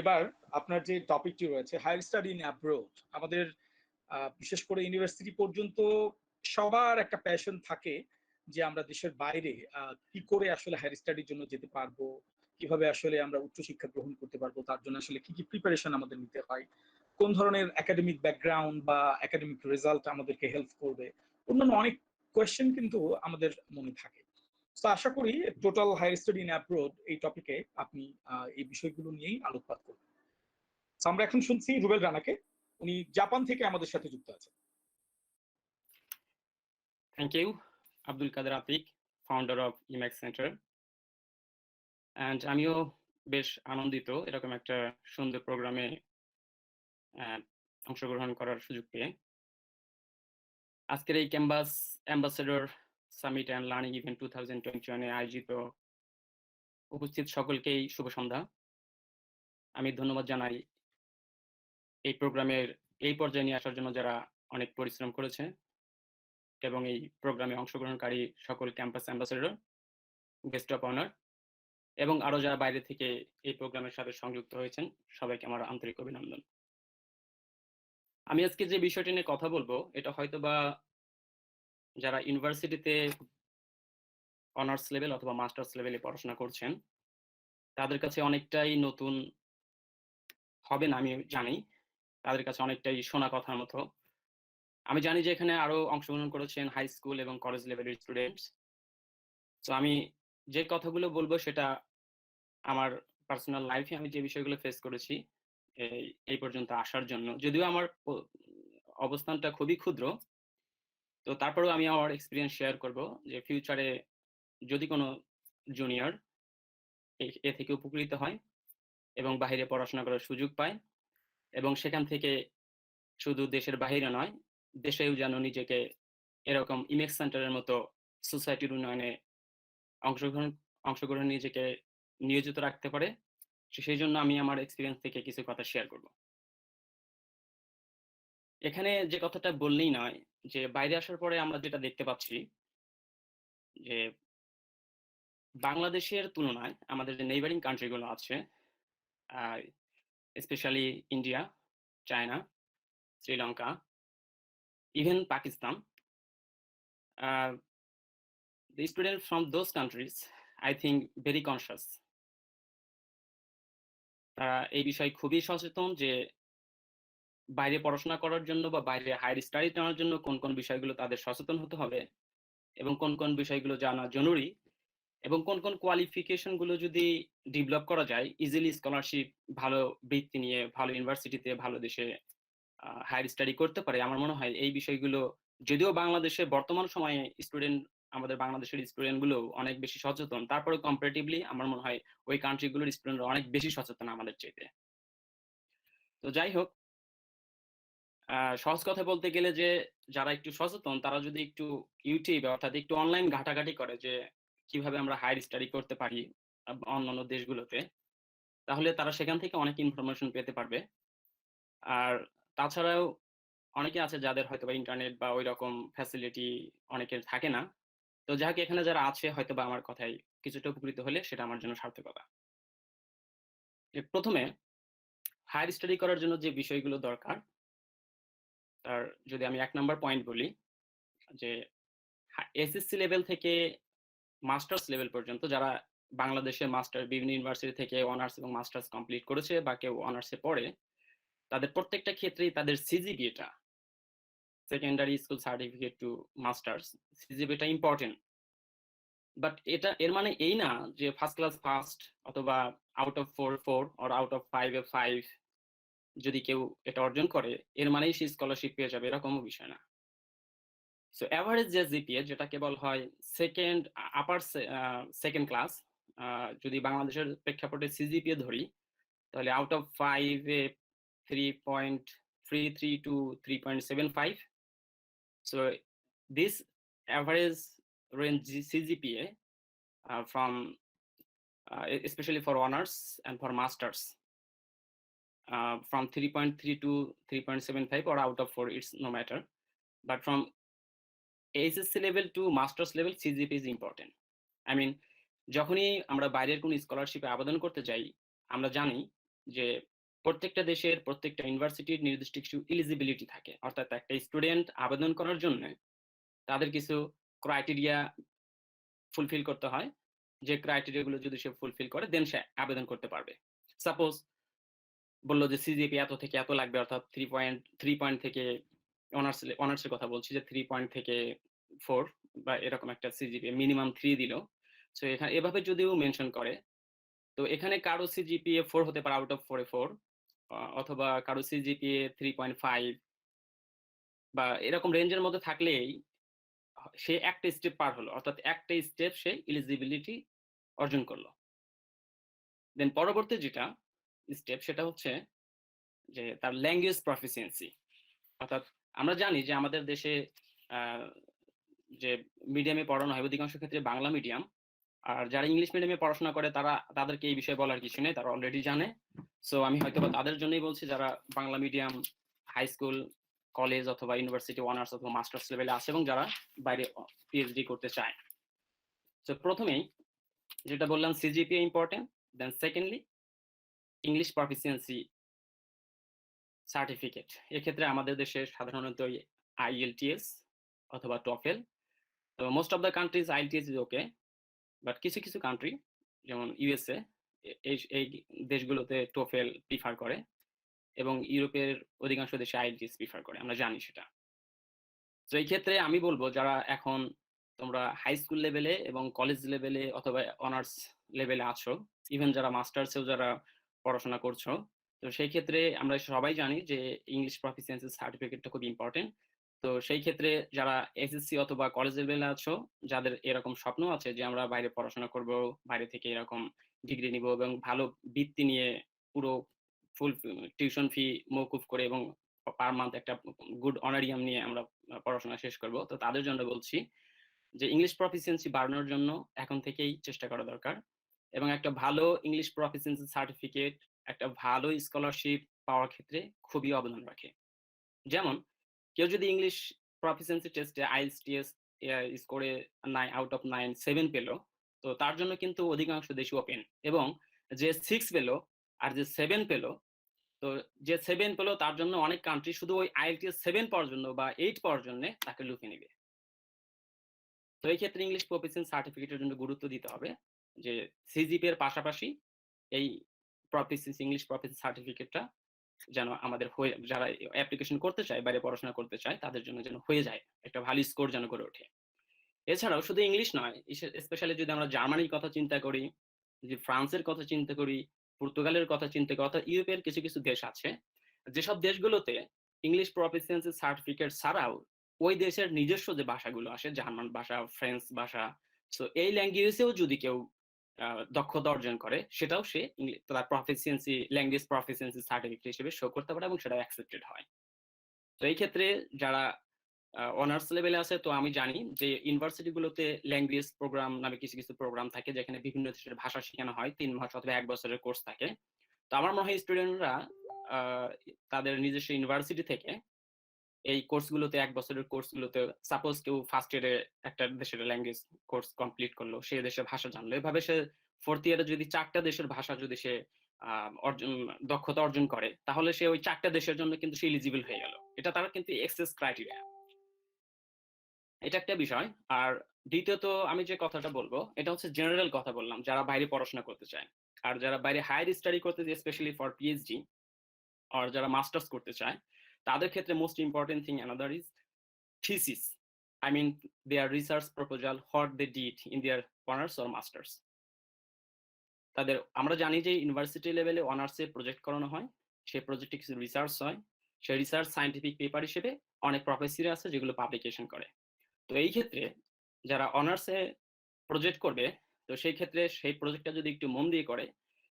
এবার আপনার যে টপিকটি রয়েছে হায়ার স্টাডি ইন অ্যাব্রোড, আমাদের বিশেষ করে ইউনিভার্সিটি পর্যন্ত সবার একটা প্যাশন থাকে যে আমরা দেশের বাইরে কি করে আসলে হায়ার স্টাডির জন্য যেতে পারবো, কিভাবে আসলে আমরা উচ্চশিক্ষা গ্রহণ করতে পারবো, তার জন্য আসলে কি কি প্রিপারেশন আমাদের নিতে হয়, কোন ধরনের একাডেমিক ব্যাকগ্রাউন্ড বা একাডেমিক রেজাল্ট আমাদেরকে হেল্প করবে, অন্যান্য অনেক কোয়েশ্চেন কিন্তু আমাদের মনে থাকে। তো আশা করি total higher study in abroad এই টপিকে আপনি এই বিষয়গুলো নিয়েই আলোকপাত করবেন। আমরা এখন শুনছি রুবেল রানাকে, উনি জাপান থেকে আমাদের সাথে যুক্ত আছেন। Thank you Abdul Kader Atik, founder of Imax centre. And আমিও বেশ আনন্দিত এরকম একটা সুন্দর প্রোগ্রামে অংশগ্রহণ করার সুযোগ পেয়ে। আজকের এই campus ambassador summit and learning event 2021 এ আয়োজিত উপস্থিত সকলকেই শুভ সন্ধ্যা। আমি ধন্যবাদ জানাই এই প্রোগ্রামের এই পর্যায়ে নিয়ে আসার জন্য যারা অনেক পরিশ্রম করেছে এবং এই প্রোগ্রামে অংশগ্রহণকারী সকল campus ambassador, guest of honour এবং আরো যারা বাইরে থেকে এই প্রোগ্রামের সাথে সংযুক্ত হয়েছেন, সবাইকে আমার আন্তরিক অভিনন্দন। আমি আজকে যে বিষয়টি নিয়ে কথা বলবো এটা হয়তোবা যারা ইউনিভার্সিটিতে অনার্স লেভেল অথবা মাস্টার্স লেভেলে পড়াশোনা করছেন তাদের কাছে অনেকটাই নতুন হবে না আমি জানি। তাদের কাছে অনেকটাই শোনা কথার মতো। আমি জানি যে এখানে আরো অংশগ্রহণ করেছেন হাই স্কুল এবং কলেজ লেভেলের স্টুডেন্টস। তো আমি যে কথাগুলো বলবো সেটা আমার পার্সোনাল লাইফে আমি যে বিষয়গুলো ফেস করেছি এই পর্যন্ত আসার জন্য। যদিও আমার অবস্থানটা খুবই ক্ষুদ্র, তো তারপরেও আমি আমার এক্সপেরিয়েন্স শেয়ার করব যে ফিউচারে যদি কোনো জুনিয়র এ থেকে উপকৃত হয় এবং বাহিরে পড়াশোনা করার সুযোগ পায় এবং সেখান থেকে শুধু দেশের বাহিরে নয়, দেশেও যেন নিজেকে এরকম ইমেজ সেন্টারের মতো সোসাইটির উন্নয়নে অংশগ্রহণ অংশগ্রহণ নিজেকে নিয়োজিত রাখতে পারে। সেই জন্য আমি আমার এক্সপেরিয়েন্স থেকে কিছু কথা শেয়ার করব। এখানে যে কথাটা বললেই নয় যে বাইরে আসার পরে আমরা যেটা দেখতে পাচ্ছি যে বাংলাদেশের তুলনায় আমাদের যে নেইবারিং কান্ট্রি গুলো আছে, specially India, China, Sri Lanka, even Pakistan, the students from those countries I think very conscious. তারা এই বিষয়ে খুবই সচেতন যে বাইরে পড়াশোনা করার জন্য বা বাইরে হায়ার স্টাডি নেওয়ার জন্য কোন কোন বিষয়গুলো তাদের সচেতন হতে হবে এবং কোন কোন বিষয়গুলো জানা জরুরি এবং কোন কোন কোয়ালিফিকেশন গুলো যদি ডেভেলপ করা যায় ইজিলি স্কলারশিপ ভালো বৃত্তি নিয়ে ভালো ইউনিভার্সিটিতে ভালো দেশে হায়ার স্টাডি করতে পারে। আমার মনে হয় এই বিষয়গুলো যদিও বাংলাদেশে বর্তমান সময়ে আমাদের বাংলাদেশের স্টুডেন্ট গুলো অনেক বেশি সচেতন, তারপরে কম্পারেটিভলি আমার মনে হয় ওই কান্ট্রি গুলোর স্টুডেন্টরা অনেক বেশি সচেতন আমাদের চাইতে। তো যাই হোক, সহজ কথা বলতে গেলে যে যারা একটু সচেতন তারা যদি একটু ইউটিউবে অর্থাৎ একটু অনলাইন ঘাটাঘাটি করে যে কিভাবে আমরা হায়ার স্টাডি করতে পারি অন্যান্য দেশগুলোতে, তাহলে তারা সেখান থেকে অনেক ইনফরমেশন পেতে পারবে। আর তাছাড়াও অনেকে আছে যাদের হয়তোবা ইন্টারনেট বা ঐরকম ফ্যাসিলিটি অনেকের থাকে না। তো যাক এখানে যারা আছে হয়তোবা আমার কথায় কিছুটা উপকৃত হলে সেটা আমার জন্য সার্থকতা। প্রথমে হায়ার স্টাডি করার জন্য যে বিষয়গুলো দরকার তার যদি আমি ১ নাম্বার পয়েন্ট বলি যে এসএসসি লেভেল থেকে মাস্টার্স লেভেল পর্যন্ত যারা বাংলাদেশে বিভিন্ন ইউনিভার্সিটি থেকে অনার্স এবং মাস্টার্স কমপ্লিট করেছে বা কেউ অনার্সে পড়ে, তাদের প্রত্যেকটা ক্ষেত্রেই তাদের সিজিপিএটা, secondary school certificate to masters, সিজিপিএটা ইম্পর্টেন্ট। বাট এর মানে এই না যে ফার্স্ট ক্লাস ফার্স্ট অথবা out of 4 or out of 5 যদি কেউ এটা অর্জন করে এর মানেই সে স্কলারশিপ পেয়ে যাবে, এরকমও বিষয় না। সো এভারেজ যে জিপিএ যেটাকে বলা হয় সেকেন্ড ক্লাস, যদি বাংলাদেশের প্রেক্ষাপটে সিজিপিএ ধরি তাহলে out of 5 A 3.33 to 3.75. So this average range CGPA from especially for honors and for masters from 3.3 to 3.75 or out of 4, it's no matter. But from HSC level to masters level, CGPA is important. I mean, যখনই আমরা বাইরের কোন স্কলারশিপে আবেদন করতে যাই আমরা জানি যে প্রত্যেকটা দেশের প্রত্যেকটা ইউনিভার্সিটির নির্দিষ্ট কিছু এলিজিবিলিটি থাকে, অর্থাৎ একটা স্টুডেন্ট আবেদন করার জন্য তাদের কিছু ক্রাইটেরিয়া ফুলফিল করতে হয়, যে ক্রাইটেরিয়া গুলো যদি সে ফুলফিল করে দেন সে আবেদন করতে পারবে। সাপোজ বললো যে সিজিপি এত থেকে এত লাগবে, অর্থাৎ 3 পয়েন্ট থেকে অনার্সের কথা বলছি যে 3 পয়েন্ট থেকে 4 বা এরকম একটা সিজিপিএ মিনিমাম 3 দিল। সো এখানে এভাবে যদিও মেনশন করে, তো এখানে কারো সিজিপিএ 4 হতে পারে আউট অফ 4 এ 4, অথবা কারো সিজিপিএ 3.5 বা এরকম রেঞ্জের মধ্যে থাকলেই সে একটা স্টেপ পার হলো, অর্থাৎ একটা স্টেপ সে এলিজিবিলিটি অর্জন করলো। দেন পরবর্তী যেটা স্টেপ সেটা হচ্ছে যে তার ল্যাঙ্গুয়েজ প্রফিসিয়েন্সি, অর্থাৎ আমরা জানি যে আমাদের দেশে যে মিডিয়ামে পড়ানো হয় অধিকাংশ ক্ষেত্রে বাংলা মিডিয়াম, আর যারা ইংলিশ মিডিয়ামে পড়াশোনা করে তাদেরকে এই বিষয়ে বলার কিছু নেই, তারা অলরেডি জানে। সো আমি হয়তো তাদের জন্যই বলছি যারা Bangla medium high school college অথবা ইউনিভার্সিটি অনার্স অথবা মাস্টার্স লেভেলে আছে এবং যারা বাইরে পিএইচডি করতে চায়। সো প্রথমেই যেটা বললাম CGPA important, then secondly English proficiency certificate, এক্ষেত্রে আমাদের দেশে সাধারণত IELTS অথবা TOEFL। তো most of the countries IELTS is okay, but কিছু কিছু কান্ট্রি যেমন USA এই দেশগুলোতে TOEFL প্রিফার করে, এবং ইউরোপের অধিকাংশ দেশে IELTS প্রিফার করে, আমরা জানি সেটা। তো এই ক্ষেত্রে আমি বলবো যারা এখন তোমরা হাই স্কুল লেভেলে এবং কলেজ লেভেলে অথবা অনার্স লেভেলে আছো, ইভেন যারা মাস্টার্সেও যারা পড়াশোনা করছো, তো সেই ক্ষেত্রে আমরা সবাই জানি যে ইংলিশ প্রফিসিয়েন্সি সার্টিফিকেটটা খুব ইম্পর্টেন্ট। তো সেই ক্ষেত্রে যারা SSC অথবা কলেজ লেভেলে আছো, যাদের এরকম স্বপ্ন আছে যে আমরা বাইরে পড়াশোনা করব, বাইরে থেকে এরকম ডিগ্রি নিব এবং ভালো বৃত্তি নিয়ে পুরো ফুল টিউশন ফি মওকুফ করে এবং পার মান্থ একটা গুড অনারিয়াম নিয়ে আমরা পড়াশোনা শেষ করব, তো তাদের জন্য বলছি যে ইংলিশ প্রফিসিয়েন্সি বাড়ানোর জন্য এখন থেকেই চেষ্টা করা দরকার, এবং একটা ভালো ইংলিশ প্রফিসিয়েন্সি সার্টিফিকেট একটা ভালো স্কলারশিপ পাওয়ার ক্ষেত্রে খুবই অবদান রাখে। যেমন কেউ যদি ইংলিশ প্রফিসিয়েন্সি টেস্টে IELTS স্কোরে 9 আউট অফ 9 7 পেল, তো তার জন্য কিন্তু অধিকাংশ দেশই ওপেন, এবং যে 6 পেল আর যে 7 পেল, তো যে 7 পেল তার জন্য অনেক কান্ট্রি শুধু ওই IELTS 7 পাওয়ার জন্য বা 8 পাওয়ার জন্য তাকে লুফে নিবে। তো এই ক্ষেত্রে ইংলিশ প্রফিসিয়েন্সি সার্টিফিকেটের জন্য গুরুত্ব দিতে হবে যে CGPA এর পাশাপাশি এই প্রফিসিয়েন্সি ইংলিশ প্রফিসিয়েন্সি সার্টিফিকেটটা যেন আমাদের হয়ে, যারা অ্যাপ্লিকেশন করতে চায়, বাইরে পড়াশোনা করতে চায়, তাদের জন্য যেন হয়ে যায়, একটা ভালো স্কোর যেন করে ওঠে। এছাড়াও শুধু ইংলিশ নয়, স্পেশালি যদি আমরা জার্মানির কথা চিন্তা করি, যদি ফ্রান্সের কথা চিন্তা করি, পর্তুগালের কথা চিন্তা করি, অর্থাৎ ইউরোপের কিছু কিছু দেশ আছে যেসব দেশগুলোতে ইংলিশ প্রফিসিয়েন্সি সার্টিফিকেট ছাড়াও ওই দেশের নিজস্ব যে ভাষাগুলো আসে, জার্মান ভাষা, ফ্রেঞ্চ ভাষা, সো এই ল্যাঙ্গুয়েজেও যদি কেউ দক্ষতা অর্জন করে, সেটাও সে তার প্রফিসিয়েন্সি ল্যাঙ্গুয়েজ প্রফিসিয়েন্সি সার্টিফিকেট হিসেবে শো করতে পারে এবং সেটা অ্যাকসেপ্টেড হয়। তো এই ক্ষেত্রে যারা অনার্স লেভেলে আছে, তো আমি জানি যে ইউনিভার্সিটিগুলোতে ল্যাঙ্গুয়েজ প্রোগ্রাম নামে কিছু কিছু প্রোগ্রাম থাকে যেখানে বিভিন্ন দেশের ভাষা শেখানো হয়, 3 মাস অথবা 1 বছরের কোর্স থাকে। তো আমার মনে হয় স্টুডেন্টরা তাদের নিজস্ব ইউনিভার্সিটি থেকে এই কোর্সগুলোতে 1 বছরের কোর্সগুলোতে, সাপোজ কেউ ফার্স্ট ইয়ারে একটা দেশের ল্যাঙ্গুয়েজ কোর্স কমপ্লিট করলো, সেই দেশের ভাষা জানলো, এভাবে সে 4th ইয়ারে যদি 4টা দেশের ভাষা যদি সে দক্ষতা অর্জন করে, তাহলে সে ওই 4টা দেশের জন্য কিন্তু সে এলিজিবল হয়ে গেল। এটা তার কিন্তু এক্সেস ক্রাইটেরিয়া, এটা একটা বিষয়। আর দ্বিতীয়ত আমি যে কথাটা বলবো, এটা হচ্ছে জেনারেল কথা বললাম, যারা বাইরে পড়াশোনা করতে চায়, আর যারা বাইরে হায়ার স্টাডি করতে চায়, স্পেশালি ফর PhD আর যারা মাস্টার্স করতে চায়, তাদের ক্ষেত্রে most important thing another is thesis. I mean their research proposal, what they did in their honors or masters. তাদের আমরা জানি যে ইউনিভার্সিটি লেভেলে অনার্সে প্রজেক্ট করানো হয়, সেই প্রজেক্টে কিছু রিসার্চ হয়, সেই রিসার্চ সায়েন্টিফিক পেপার হিসেবে অনেক প্রফেসর আছে যেগুলো পাবলিকেশন করে। তো এই ক্ষেত্রে যারা অনার্সে প্রজেক্ট করবে, তো সেই ক্ষেত্রে সেই প্রজেক্টটা যদি একটু মন দিয়ে করে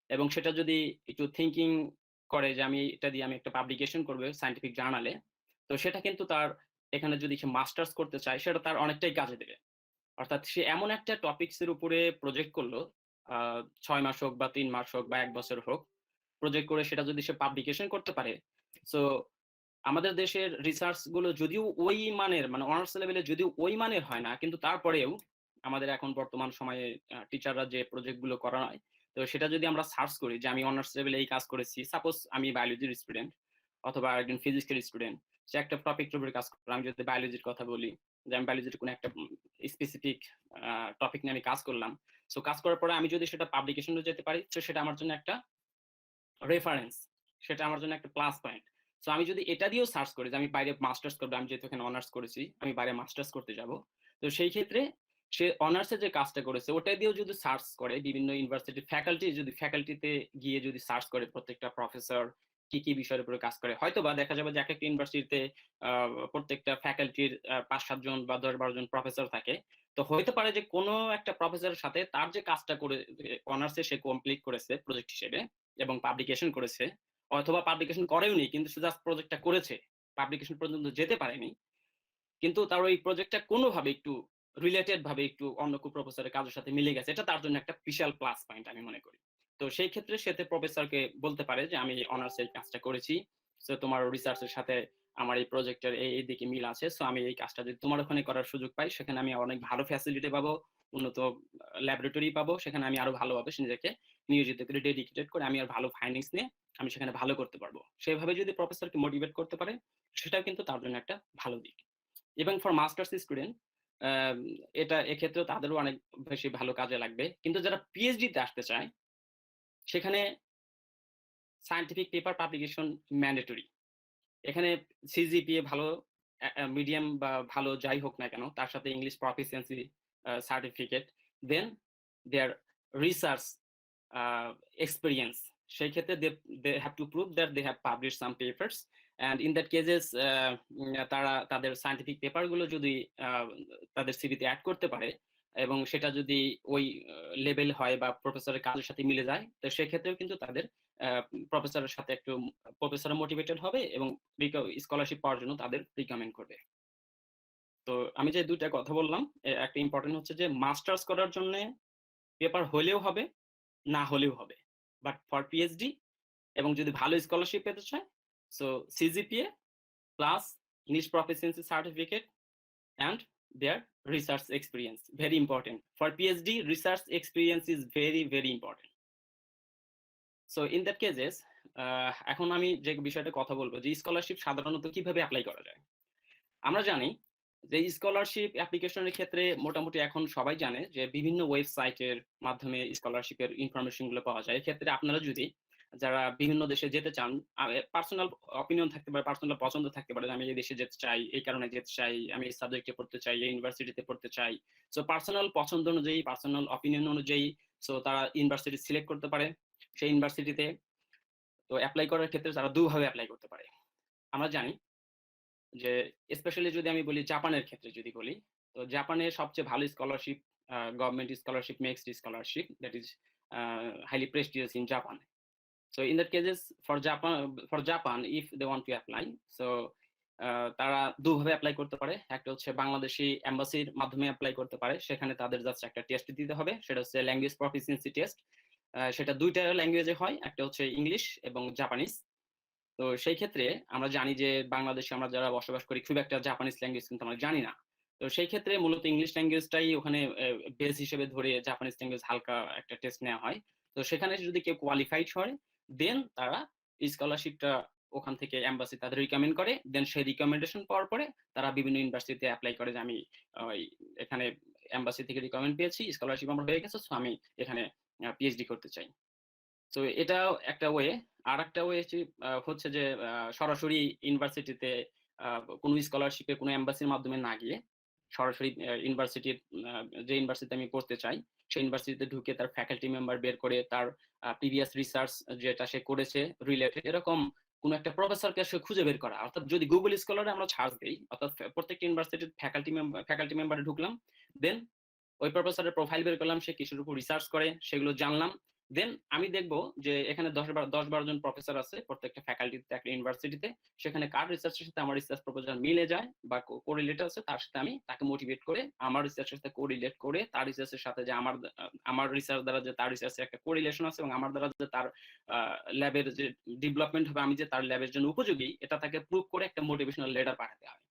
এবং সেটা যদি একটু থিঙ্কিং করে যে আমি এটা দিয়ে আমি একটা পাবলিকেশন করবো সায়েন্টিফিক জার্নালে, তো সেটা কিন্তু তার এখানে যদি সে মাস্টার্স করতে চায়, সেটা তার অনেকটাই কাজে দেবে। অর্থাৎ সে এমন একটা টপিকসের উপরে প্রজেক্ট করলো, 6 মাস হোক বা 3 মাস হোক বা 1 বছর হোক, প্রজেক্ট করে সেটা যদি সে পাবলিকেশন করতে পারে, সো আমাদের দেশের রিসার্চ গুলো যদিও ওই মানের, মানে অনার্স লেভেলে যদিও ওই মানের হয় না, কিন্তু তারপরেও আমাদের এখন বর্তমান সময়ে টিচাররা যে প্রজেক্ট গুলো করায়, তো সেটা যদি আমরা সার্চ করি যে আমি অনার্স লেভেলে এই কাজ করেছি, সাপোজ আমি বায়োলজির স্টুডেন্ট অথবা একজন ফিজিক্সের স্টুডেন্ট, সে একটা টপিকের উপরে কাজ করে, আমি যদি বায়োলজির কথা বলি যে আমি বায়োলজির কোনো একটা স্পেসিফিক টপিক নিয়ে আমি কাজ করলাম, সো কাজ করার পরে আমি যদি সেটা পাবলিকেশনে যেতে পারি, তো সেটা আমার জন্য একটা রেফারেন্স, সেটা আমার জন্য একটা প্লাস পয়েন্ট। সো আমি যদি এটা দিয়েও সার্চ করি যে আমি বাইরে মাস্টার্স করবো, আমি যেহেতু এখানে অনার্স করেছি, আমি বাইরে মাস্টার্স করতে যাব, তো সেই ক্ষেত্রে সে অনার্সের যে কাজটা করেছে ওটা দিয়েও যদি সার্চ করে, বিভিন্ন ইউনিভার্সিটি ফ্যাকাল্টিতে গিয়ে যদি সার্চ করে প্রত্যেকটা প্রফেসর কি কি বিষয়ের উপরে কাজ করে, হয়তো বা দেখা যাবে যে এক একটা ইউনিভার্সিটিতে প্রত্যেকটা ফ্যাকাল্টির 5-7 জন বা 10-12 জন প্রফেসর থাকে। তো হইতে পারে যে কোনো একটা প্রফেসরের সাথে তার যে কাজটা করে অনার্সে সে কমপ্লিট করেছে প্রজেক্ট হিসেবে এবং পাবলিকেশন করেছে, অথবা পাবলিকেশন করেওনি কিন্তু সে জাস্ট প্রজেক্টটা করেছে, পাবলিকেশন পর্যন্ত যেতে পারেনি, কিন্তু তার ওই প্রজেক্টটা কোনোভাবে একটু রিলেটেড ভাবে একটু অন্য কোনো প্রফেসরের কাজের সাথে মিলে গেছে, এটা তার জন্য একটা বিশাল প্লাস পয়েন্ট আমি মনে করি। তো সেই ক্ষেত্রে সে প্রফেসরকে বলতে পারে যে আমি অনার্সে এই কাজটা করেছি, সো তোমার রিসার্চের সাথে আমার এই প্রজেক্টের এই দিকে মিল আছে, সো আমি এই কাজটা যদি তোমার ওখানে করার সুযোগ পাই, সেখানে আমি অনেক ভালো ফ্যাসিলিটি পাবো, উন্নত ল্যাবরেটরি পাবো, সেখানে আমি আরো ভালোভাবে নিজেকে নিয়োজিত করে ডেডিকেটেড করে আমি আর ভালো ফাইন্ডিংস নিয়ে আমি সেখানে ভালো করতে পারবো। সেভাবে যদি প্রফেসরকে মোটিভেট করতে পারে সেটাও কিন্তু তার জন্য একটা ভালো দিক। এবং ফর মাস্টার্স স্টুডেন্ট এটা এক্ষেত্রেও তাদেরও অনেক বেশি ভালো কাজে লাগবে। কিন্তু যারা পিএইচডি তে আসতে চায় সেখানে সায়েন্টিফিক পেপার পাবলিকেশন ম্যান্ডেটরি। এখানে সিজিপিএ ভালো মিডিয়াম বা ভালো যাই হোক না কেন তার সাথে English proficiency certificate, then their research experience. সেই ক্ষেত্রে they have to prove that they have publish some papers, and in that cases তারা তাদের সায়েন্টিফিক পেপারগুলো যদি তাদের সিভিতে অ্যাড করতে পারে এবং সেটা যদি ওই লেভেল হয় বা প্রফেসরের কাজের সাথে মিলে যায়, তো সেক্ষেত্রেও কিন্তু তাদের প্রফেসরের সাথে একটু প্রফেসর মোটিভেটেড হবে এবং স্কলারশিপ পাওয়ার জন্য তাদের রিকমেন্ড করবে। তো আমি যে দুইটা কথা বললাম, একটা ইম্পর্টেন্ট হচ্ছে যে মাস্টার্স করার জন্য পেপার হলেও হবে, না হলেও হবে, বাট ফর পিএইচডি এবং যদি ভালো স্কলারশিপ পেতে চায়, so CGPA plus niche proficiency certificate and their research experience. Very important. For PhD, research experience is very, very important. So in that cases, এখন আমি যে বিষয়টা কথা বলবো যে স্কলারশিপ সাধারণত কিভাবে অ্যাপ্লাই করা যায়। আমরা জানি যে স্কলারশিপ অ্যাপ্লিকেশনের ক্ষেত্রে মোটামুটি এখন সবাই জানে যে বিভিন্ন ওয়েবসাইটের মাধ্যমে স্কলারশিপের ইনফরমেশন গুলো পাওয়া যায়। এক্ষেত্রে আপনারা যদি যারা বিভিন্ন দেশে যেতে চান, পার্সোনাল অপিনিয়ন থাকতে পারে, পার্সোনাল পছন্দ থাকতে পারে, আমি এই দেশে যেতে চাই, এই কারণে যেতে চাই, আমি এই সাবজেক্টে পড়তে চাই, এই ইউনিভার্সিটিতে পড়তে চাই। সো পার্সোনাল পছন্দ অনুযায়ী, পার্সোনাল অপিনিয়ন অনুযায়ী সো তারা ইউনিভার্সিটি সিলেক্ট করতে পারে। সেই ইউনিভার্সিটিতে তো অ্যাপ্লাই করার ক্ষেত্রে তারা দুভাবে অ্যাপ্লাই করতে পারে। আমরা জানি যে স্পেশালি যদি আমি বলি জাপানের ক্ষেত্রে যদি বলি, তো জাপানের সবচেয়ে ভালো scholarship government scholarship, mixed scholarship, that is highly prestigious in Japan. So in that cases for Japan if they want to apply, so তারা দুভাবে অ্যাপ্লাই করতে পারে। একটা হচ্ছে বাংলাদেশি এম্বাসির মাধ্যমে অ্যাপ্লাই করতে পারে, সেখানে তাদের জাস্ট একটা টেস্ট দিতে হবে, সেটা হচ্ছে ল্যাঙ্গুয়েজ প্রফিসিয়েন্সি টেস্ট। সেটা দুইটা ল্যাঙ্গুয়েজে হয়, একটা হচ্ছে ইংলিশ এবং জাপানিজ। তো সেই ক্ষেত্রে আমরা জানি যে বাংলাদেশে আমরা যারা বসবাস করি খুব একটা জাপানিজ ল্যাঙ্গুয়েজ কিন্তু আমরা জানি না। তো সেই ক্ষেত্রে মূলত ইংলিশ ল্যাঙ্গুয়েজটাই ওখানে বেস হিসেবে ধরে জাপানিজ ল্যাঙ্গুয়েজ হালকা একটা টেস্ট নেওয়া হয়। তো সেখানে যদি কেউ কোয়ালিফাইড হয়, দেন তারা স্কলারশিপটা ওখান থেকে এম্বাসি তাদের রিকমেন্ড করে, দেন সেই রিকমেন্ডেশন পাওয়ার পরে তারা বিভিন্ন ইউনিভার্সিটিতে অ্যাপ্লাই করে যে আমি এখানে এম্বাসি থেকে রিকমেন্ড পেয়েছি, স্কলারশিপ আমার হয়ে গেছে, সো আমি এখানে পিএইচডি করতে চাই। তো এটাও একটা ওয়ে। আর একটা ওয়ে হচ্ছে যে সরাসরি ইউনিভার্সিটিতে কোনো স্কলারশিপে কোনো এম্বাসির মাধ্যমে না গিয়ে সরাসরি ইউনিভার্সিটির যে ইউনিভার্সিটিতে আমি পড়তে চাই সেই ইউনিভার্সিটিতে ঢুকে তার ফ্যাকাল্টি মেম্বার বের করে তার প্রিভিয়াস রিসার্চ যেটা সে করেছে রিলেটেড এরকম কোন একটা প্রফেসরকে সে খুঁজে বের করা। অর্থাৎ যদি গুগল স্কলারে আমরা সার্চ দিই, অর্থাৎ প্রত্যেকটা ইউনিভার্সিটির ফ্যাকাল্টি মেম্বারে ঢুকলাম, দেন ওই প্রফেসরের প্রোফাইল বের করলাম, সে কিসের উপর রিসার্চ করে সেগুলো জানলাম, দেন আমি দেখবো যে এখানে 10-12 জন প্রফেসর আছে প্রত্যেকটা ফ্যাকাল্টিতে একটা ইউনিভার্সিটিতে, সেখানে কার রিসার্চের সাথে আমার রিসার্চ প্রপোজাল মিলে যায় বা কোরিলেট আছে তার সাথে আমি তাকে মোটিভেট করে আমার রিসার্চের সাথে কোরিলেট করে তার রিসার্চের সাথে যে আমার রিসার্চ দ্বারা যে তার রিসার্চের একটা কোরিলেশন আছে এবং আমার দ্বারা যে তার ল্যাবের যে ডেভেলপমেন্ট হবে, আমি যে তার ল্যাবের জন্য উপযোগী এটা তাকে প্রুভ করে একটা মোটিভেশনাল লেটার পাঠাতে হয়।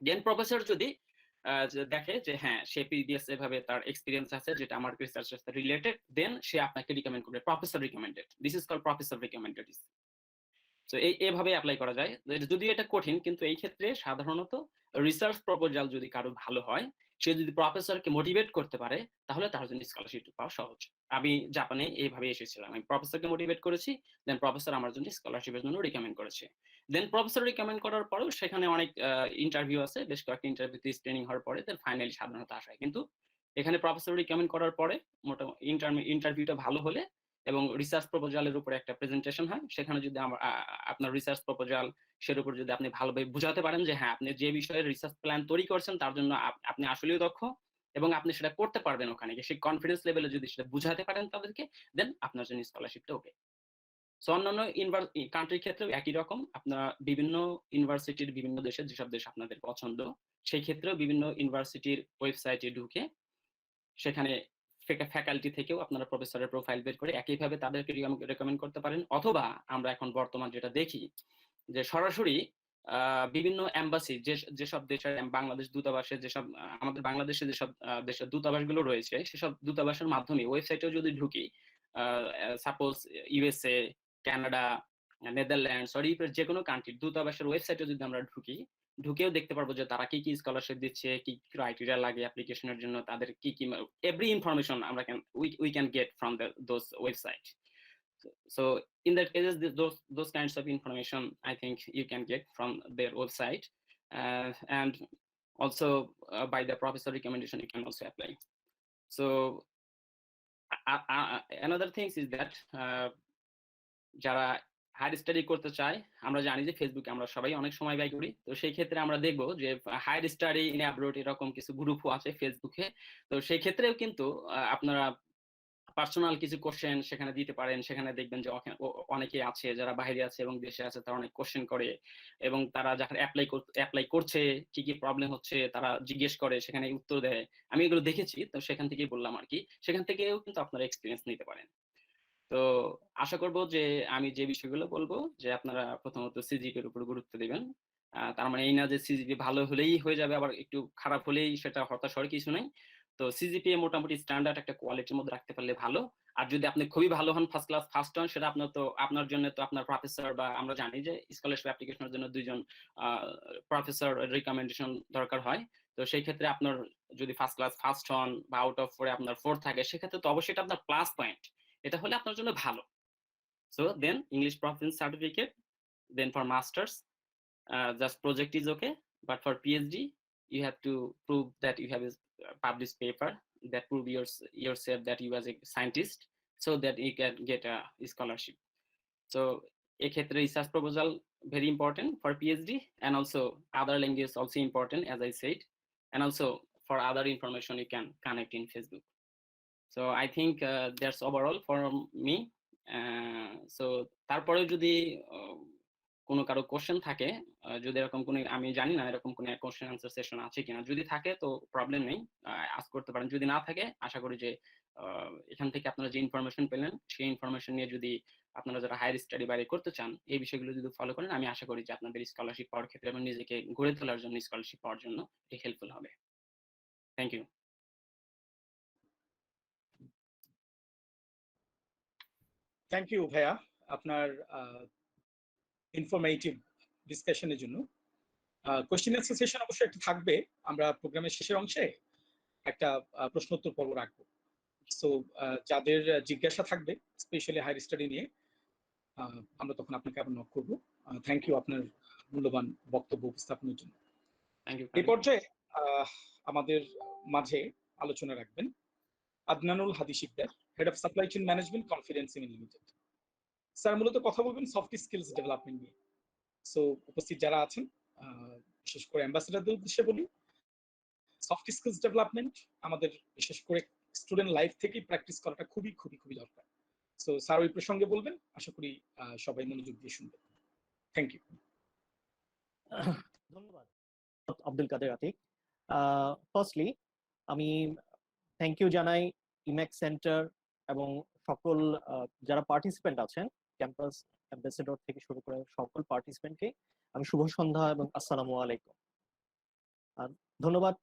দেন প্রফেসর যদি দেখে যে হ্যাঁ সে প্রিভিয়াস এভাবে তার এক্সপেরিয়েন্স আছে যেটা আমার রিসার্চের সাথে রিলেটেড, দেন সে আপনাকে রিকমেন্ড করবে, professor recommended, this is called professor recommended. So এইভাবে অ্যাপ্লাই করা যায়। যদিও এটা কঠিন, কিন্তু এই ক্ষেত্রে সাধারণত রিসার্চ প্রপোজাল যদি কারো ভালো হয়, সে যদি প্রফেসরকে মোটিভেট করতে পারে তাহলে তার জন্য স্কলারশিপ পাওয়া সহজ। আমি জাপানে এইভাবে এসেছিলাম, আমি প্রফেসরকে মোটিভেট করেছি, দেন প্রফেসর আমার জন্য স্কলারশিপের জন্য রিকমেন্ড করেছে। দেন প্রফেসর রিকমেন্ড করার পরেও সেখানে অনেক ইন্টারভিউ আছে, বেশ কয়েকটা ইন্টারভিউতে স্ক্রিনিং হওয়ার পরে দেন ফাইনালি সাধারণত আসা হয়। কিন্তু এখানে প্রফেসর রিকমেন্ড করার পরে মোটামুটি ইন্টারভিউটা ভালো হলে এবং রিসার্চ প্রপোজালের উপরে একটা প্রেজেন্টেশন হয়, সেখানে যদি আপনার রিসার্চ প্রপোজাল সের উপর যদি আপনি ভালোভাবে বুঝাতে পারেন যে হ্যাঁ আপনি যে বিষয়ে রিসার্চ প্ল্যান তৈরি করছেন তার জন্য আপনি আসলেই দক্ষ এবং আপনি সেটা করতে পারবেন, ওখানে গিয়ে সেই কনফিডেন্স লেভেলে যদি সেটা বুঝাতে পারেন তাদেরকে, দেন আপনার জন্য স্কলারশিপটা ওকে। সো অন্যান্য কান্ট্রির ক্ষেত্রেও একই রকম, আপনারা বিভিন্ন ইউনিভার্সিটির বিভিন্ন দেশে যেসব দেশ আপনাদের পছন্দ সেই ক্ষেত্রেও বিভিন্ন ইউনিভার্সিটির ওয়েবসাইটে ঢুকে সেখানে ফ্যাকাল্টি থেকেও আপনারা প্রফেসরের প্রোফাইল বের করে একইভাবে তাদেরকে রেকমেন্ড করতে পারেন। অথবা আমরা এখন বর্তমান যেটা দেখি যে সরাসরি বিভিন্ন এম্বাসি যেসব দেশের বাংলাদেশ দূতাবাসে যেসব আমাদের বাংলাদেশে যেসব দেশের দূতাবাসগুলো রয়েছে সেসব দূতাবাসের মাধ্যমে ওয়েবসাইটেও যদি ঢুকি, suppose USA, Canada, Netherlands or ইউরোপের যে কোনো কান্ট্রির দূতাবাসের ওয়েবসাইটে যদি আমরা ঢুকেও দেখতে পারবো যে তারা কি কি স্কলারশিপ দিচ্ছে, কি ক্রাইটেরিয়া লাগে অ্যাপ্লিকেশনের জন্য, তাদের কি কি এভরি ইনফরমেশন আমরা we can get from those websites. So in that cases, those kinds of information I think you can get from their website, and also by the professor recommendation you can also apply. So another thing is that যারা higher study করতে চায়, আমরা জানি যে ফেসবুকে আমরা সবাই অনেক সময় ব্যয় করি, তো সেই ক্ষেত্রে আমরা দেখবো যে হায়ার স্টাডি ইন অ্যাব্রোড এরকম কিছু গ্রুপও আছে ফেসবুকে। তো সেই ক্ষেত্রেও কিন্তু আপনারা পার্সোনাল কিছু কোশ্চেন সেখানে দিতে পারেন। সেখানে দেখবেন যে অনেকে আছে যারা বাইরে আছে এবং দেশে আছে, তারা অনেক কোশ্চেন করে, এবং তারা যখন অ্যাপ্লাই করছে কি কি প্রবলেম হচ্ছে তারা জিজ্ঞেস করে, সেখানে উত্তর দেয়। আমি এগুলো দেখেছি, তো সেখান থেকেই বললাম আর কি। সেখান থেকেও কিন্তু আপনারা এক্সপিরিয়েন্স নিতে পারেন। তো আশা করব যে আমি যে বিষয়গুলো বলবো যে আপনারা প্রথমত সিজিপি এর উপর গুরুত্ব দিবেন। তার মানে এই না যে সিজিপি ভালো হলেই হয়ে যাবে, আবার একটু খারাপ হলেই সেটা হতাশ হওয়ার কিছু নাই। তো সিজিপি মোটামুটি স্ট্যান্ডার্ড একটা কোয়ালিটির মধ্যে রাখতে পারলে ভালো। আর যদি আপনি খুবই ভালো হন, ফার্স্ট ক্লাস ফার্স্ট হন, সেটা আপনার জন্য তো আপনার প্রফেসর, বা আমরা জানি যে স্কলারশিপ অ্যাপ্লিকেশনের জন্য 2 জন প্রফেসর রিকমেন্ডেশন দরকার হয়। তো সেই ক্ষেত্রে আপনার যদি ফার্স্ট ক্লাস ফার্স্ট হন বা আউট অফ 4 আপনার 4 থাকে, সেক্ষেত্রে তো অবশ্যই এটা আপনার প্লাস পয়েন্ট, এটা হলে আপনার জন্য ভালো। So then English proficiency certificate, then for masters just project is okay, but for PhD you have to prove that you have a published paper that prove yourself that you as a scientist, so that you can get a scholarship. So eক্ষেত্রে research proposal very important for PhD, and also other language also important as I said, and also for other information you can connect in Facebook. So I think that's overall for me. So তারপরে যদি কোনো কারো question থাকে, যদি এরকম কোনো, আমি জানি না এরকম কোনো কোশ্চেন আনসার সেশন আছে কিনা, যদি থাকে তো প্রবলেম নেই, আস্ক করতে পারেন। যদি না থাকে, আশা করি যে এখান থেকে আপনারা যে ইনফরমেশন পেলেন সেই ইনফরমেশন নিয়ে যদি আপনারা যারা হায়ার স্টাডি বাইরে করতে চান, এই বিষয়গুলো যদি ফলো করেন, আমি আশা করি যে আপনাদের স্কলারশিপ পাওয়ার ক্ষেত্রে এবং নিজেকে গড়ে তোলার জন্য, স্কলারশিপ পাওয়ার জন্য এটা হেল্পফুল হবে। Thank you. থ্যাংক ইউ ভাইয়া আপনার ইনফরমেটিভ ডিসকাশনের জন্য। কোশ্চেন অ্যান্সার সেশন অবশ্যই একটা থাকবে, আমরা প্রোগ্রামের শেষের অংশে একটা প্রশ্নোত্তর পর্ব রাখবো। সো যাদের জিজ্ঞাসা থাকবে স্পেশালি হায়ার স্টাডি নিয়ে, আমরা তখন আপনাকে আবার নক করবো। থ্যাংক ইউ আপনার মূল্যবান বক্তব্য উপস্থাপনের জন্য। এই পর্যায়ে আমাদের মাঝে আলোচনা রাখবেন Adnanul Hadi Sikder, head of supply chain management কনফিডেন্সিং লিমিটেড। স্যার মূলত কথা বলবেন সফট স্কিলস ডেভেলপমেন্ট নিয়ে। সো উপস্থিত যারা আছেন, বিশেষ করে অ্যাম্বাসেডরদের উদ্দেশ্যে বলি, সফট স্কিলস ডেভেলপমেন্ট আমাদের বিশেষ করে স্টুডেন্ট লাইফ থেকেই প্র্যাকটিস করাটা খুবই খুবই খুবই দরকার। সো স্যার ওই প্রসঙ্গে বলবেন, আশা করি সবাই মনোযোগ দিয়ে শুনবেন। Thank you. ধন্যবাদ আব্দুল কাদের আতিক। ফার্স্টলি আমি থ্যাংক ইউ জানাই ইম্যাক্স সেন্টার এবং সকল যারা পার্টিসিপেন্ট আছেন, ক্যাম্পাস অ্যাম্বাসেডর থেকে শুরু করে সকল পার্টিসিপেন্টকে আমি শুভ সন্ধ্যা এবং আসসালামু আলাইকুম। ধন্যবাদ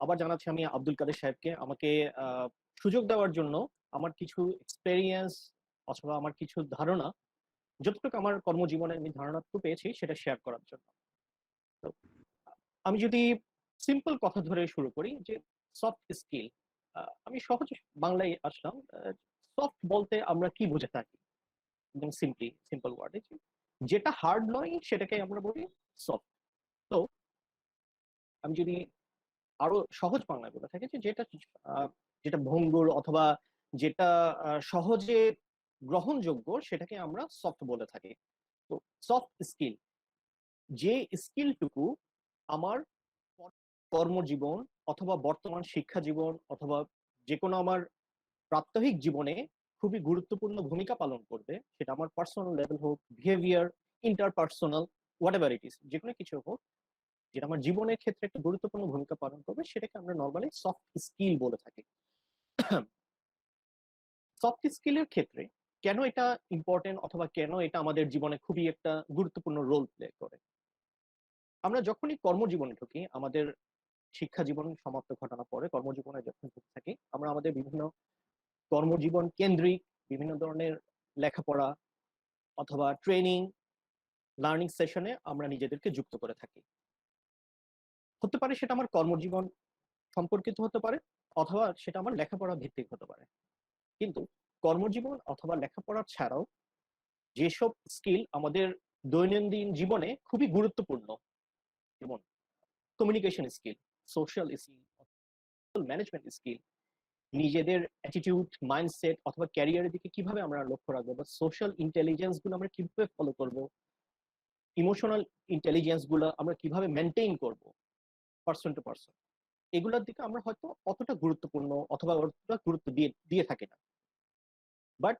আবার জানাচ্ছি আমি আব্দুল কাদের সাহেবকে আমাকে সুযোগ দেওয়ার জন্য, আমার কিছু এক্সপেরিয়েন্স অথবা আমার কিছু ধারণা, যতটুকু আমার কর্মজীবনে আমি ধারণাটুকু পেয়েছি সেটা শেয়ার করার জন্য। তো আমি যদি সিম্পল কথা ধরে শুরু করি যে সফট স্কিল, আমি সহজ বাংলায় আসলাম। সফট বলতে আমরা কি বুঝে থাকি? একদম সিম্পল ওয়ার্ডে, যেটা হার্ড নয় সেটাকে আমরা বলি সফট। তো আমি যদি আরো সহজ বাংলায় বলে থাকি যে যেটা ভঙ্গুর অথবা যেটা সহজে গ্রহণযোগ্য, সেটাকে আমরা সফট বলে থাকি। তো সফট স্কিল, যে স্কিলটুকু আমার কর্মজীবন অথবা বর্তমান শিক্ষা জীবন অথবা যে কোনো আমার প্রাত্যহিক জীবনে খুবই গুরুত্বপূর্ণ ভূমিকা পালন করবে, সেটা আমার পার্সোনাল লেভেল হোক, behaviour, interpersonal, what ever it is, যে কোনো কিছু হোক, যেটা আমার জীবনের ক্ষেত্রে একটা গুরুত্বপূর্ণ ভূমিকা পালন করবে, সেটাকে আমরা নর্মালি সফট স্কিল বলে থাকি। সফট স্কিলের ক্ষেত্রে কেন এটা ইম্পর্টেন্ট অথবা কেন এটা আমাদের জীবনে খুবই একটা গুরুত্বপূর্ণ রোল প্লে করে? আমরা যখনই কর্মজীবনে ঢুকি, আমাদের শিক্ষা জীবন সমাপ্ত ঘটনার পরে কর্মজীবনে যখন ঢুকে থাকি, আমরা আমাদের বিভিন্ন কর্মজীবন কেন্দ্রিক বিভিন্ন ধরনের লেখাপড়া অথবা ট্রেনিং লার্নিং সেশনে আমরা নিজেদেরকে যুক্ত করে থাকি। হতে পারে সেটা আমার কর্মজীবন সম্পর্কিত হতে পারে, অথবা সেটা আমার লেখাপড়া ভিত্তিক হতে পারে। কিন্তু কর্মজীবন অথবা লেখাপড়া ছাড়াও যেসব স্কিল আমাদের দৈনন্দিন জীবনে খুবই গুরুত্বপূর্ণ, যেমন communication skill, social skill, management skill, নিজেদের অ্যাটিটিউড, মাইন্ডসেট অথবা ক্যারিয়ারের দিকে কিভাবে আমরা লক্ষ্য রাখবো, বা সোশ্যাল ইন্টেলিজেন্স গুলো আমরা কিভাবে ফলো করব, ইমোশনাল ইন্টেলিজেন্স গুলো আমরা কিভাবে মেনটেন করব পার্সন টু পার্সন, এগুলোর দিকে আমরা হয়তো অতটা গুরুত্বপূর্ণ অথবা অতটা গুরুত্ব দিয়ে দিয়ে থাকি না। বাট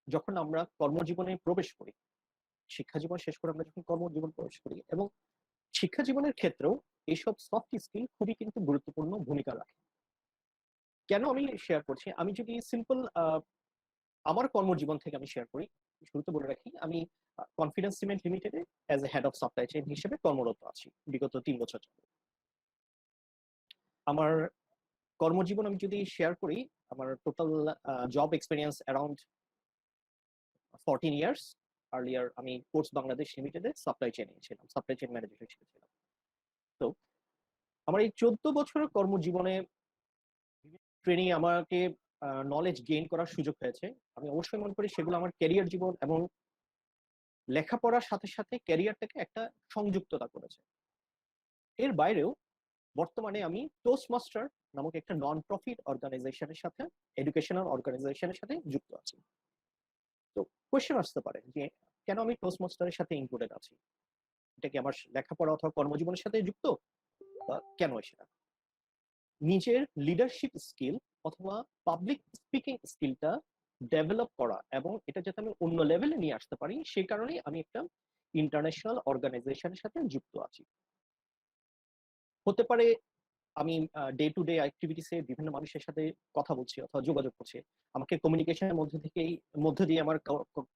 যখন আমরা কর্মজীবনে প্রবেশ করি, শিক্ষা জীবন শেষ করে আমরা যখন কর্মজীবন প্রবেশ করি, এবং শিক্ষা জীবনের ক্ষেত্রেও এইসব সফট স্কিল খুবই কিন্তু গুরুত্বপূর্ণ ভূমিকা রাখে। কেন আমি শেয়ার করছি, আমি যদি সিম্পল আমার কর্মজীবন থেকে আমি শেয়ার করি, শুরুতে বলে রাখি আমি কনফিডেন্স সিমেন্ট লিমিটেডে as a head of supply chain হিসেবে কর্মরত আছি বিগত 3 বছর যাবত। আমার কর্মজীবন আমি যদি শেয়ার করি, আমার total job experience around 14 years. Earlier আমি কোর্স বাংলাদেশ লিমিটেডে সাপ্লাই চেইনে ছিলাম, সাপ্লাই চেইন ম্যানেজার হিসেবে ছিলাম। তো আমার এই 14 বছরের কর্মজীবনে ট্রেনিং আমাকে নলেজ গেইন করার সুযোগ হয়েছে। আমি অবশ্যই মনে করি সেগুলো আমার ক্যারিয়ার জীবন এবং লেখাপড়ার সাথে সাথে ক্যারিয়ারটাকে একটা সংযুক্ততা করেছে। এর বাইরেও বর্তমানে আমি টোস্টমাস্টার নামক একটা নন প্রফিট অর্গানাইজেশনের সাথে, এডুকেশনাল অর্গানাইজেশনের সাথে যুক্ত আছি। তো কোয়েশ্চেন আসতে পারে যে কেন আমি টোস্টমাস্টারের সাথে ইনক্লুডেড আছি, এটা কি আমার লেখাপড়া অথবা কর্মজীবনের সাথে যুক্ত, বা কেন সেটা? নিজের লিডারশিপ স্কিল অথবা পাবলিক স্পিকিং স্কিলটা ডেভেলপ করা এবং এটা যাতে আমি অন্য লেভেলে নিয়ে আসতে পারি, সেই কারণেই আমি একটা ইন্টারন্যাশনাল অর্গানাইজেশনের সাথে যুক্ত আছি। হতে পারে আমি ডে টু ডে অ্যাক্টিভিটিসে বিভিন্ন মানুষের সাথে কথা বলছি অথবা যোগাযোগ করছি, আমাকে কমিউনিকেশনের মধ্যে দিয়ে আমার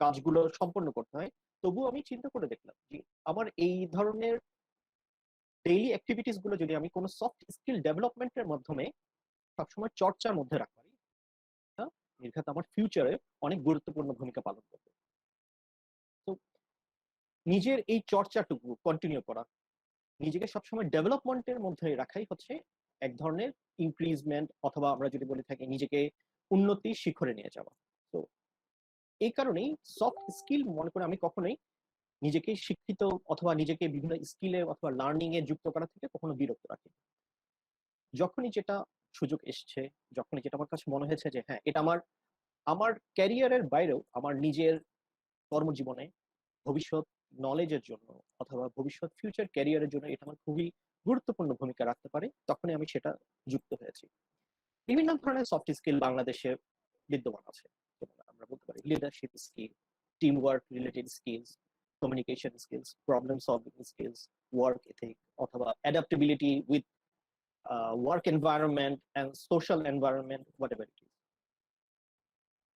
কাজগুলো সম্পন্ন করতে হয়। তবুও আমি চিন্তা করে দেখলাম যে আমার এই ধরনের ডেইলি অ্যাক্টিভিটিস গুলো যদি আমি কোনো সফট স্কিল ডেভেলপমেন্টের মাধ্যমে সবসময় চর্চার মধ্যে রাখতে পারি, নির্ঘাত আমার ফিউচারে অনেক গুরুত্বপূর্ণ ভূমিকা পালন করবে। তো নিজের এই চর্চাটুকু কন্টিনিউ করা, নিজেকে সবসময় ডেভেলপমেন্টের মধ্যে রাখাই হচ্ছে এক ধরনের ইনক্রিজমেন্ট, অথবা আমরা যদি বলে থাকি নিজেকে উন্নতি শিখরে নিয়ে যাওয়া। তো এই কারণেই সফট স্কিল মনে করে আমি কখনোই নিজেকে শিক্ষিত অথবা নিজেকে বিভিন্ন স্কিলে অথবা লার্নিং এ যুক্ত করা থেকে কখনো বিরত রাখি। যখনই যেটা সুযোগ এসছে, যখনই যেটা আমার কাছে মনে হয়েছে যে হ্যাঁ এটা আমার আমার ক্যারিয়ারের বাইরেও আমার নিজের কর্মজীবনে ভবিষ্যৎ নলেজের জন্য অথবা ভবিষ্যৎ ফিউচার ক্যারিয়ারের জন্য এটা আমার খুবই গুরুত্বপূর্ণ ভূমিকা রাখতে পারে, তখনই আমি সেটা যুক্ত হয়েছি। বিভিন্ন ধরনের সফট স্কিল বাংলাদেশে বিদ্যমান আছে, যেমন আমরা বলতে পারি leadership skill, team work related skills, communication skills, problem solving skills, work ethic অথবা adaptability with work environment and social environment, whatever it is.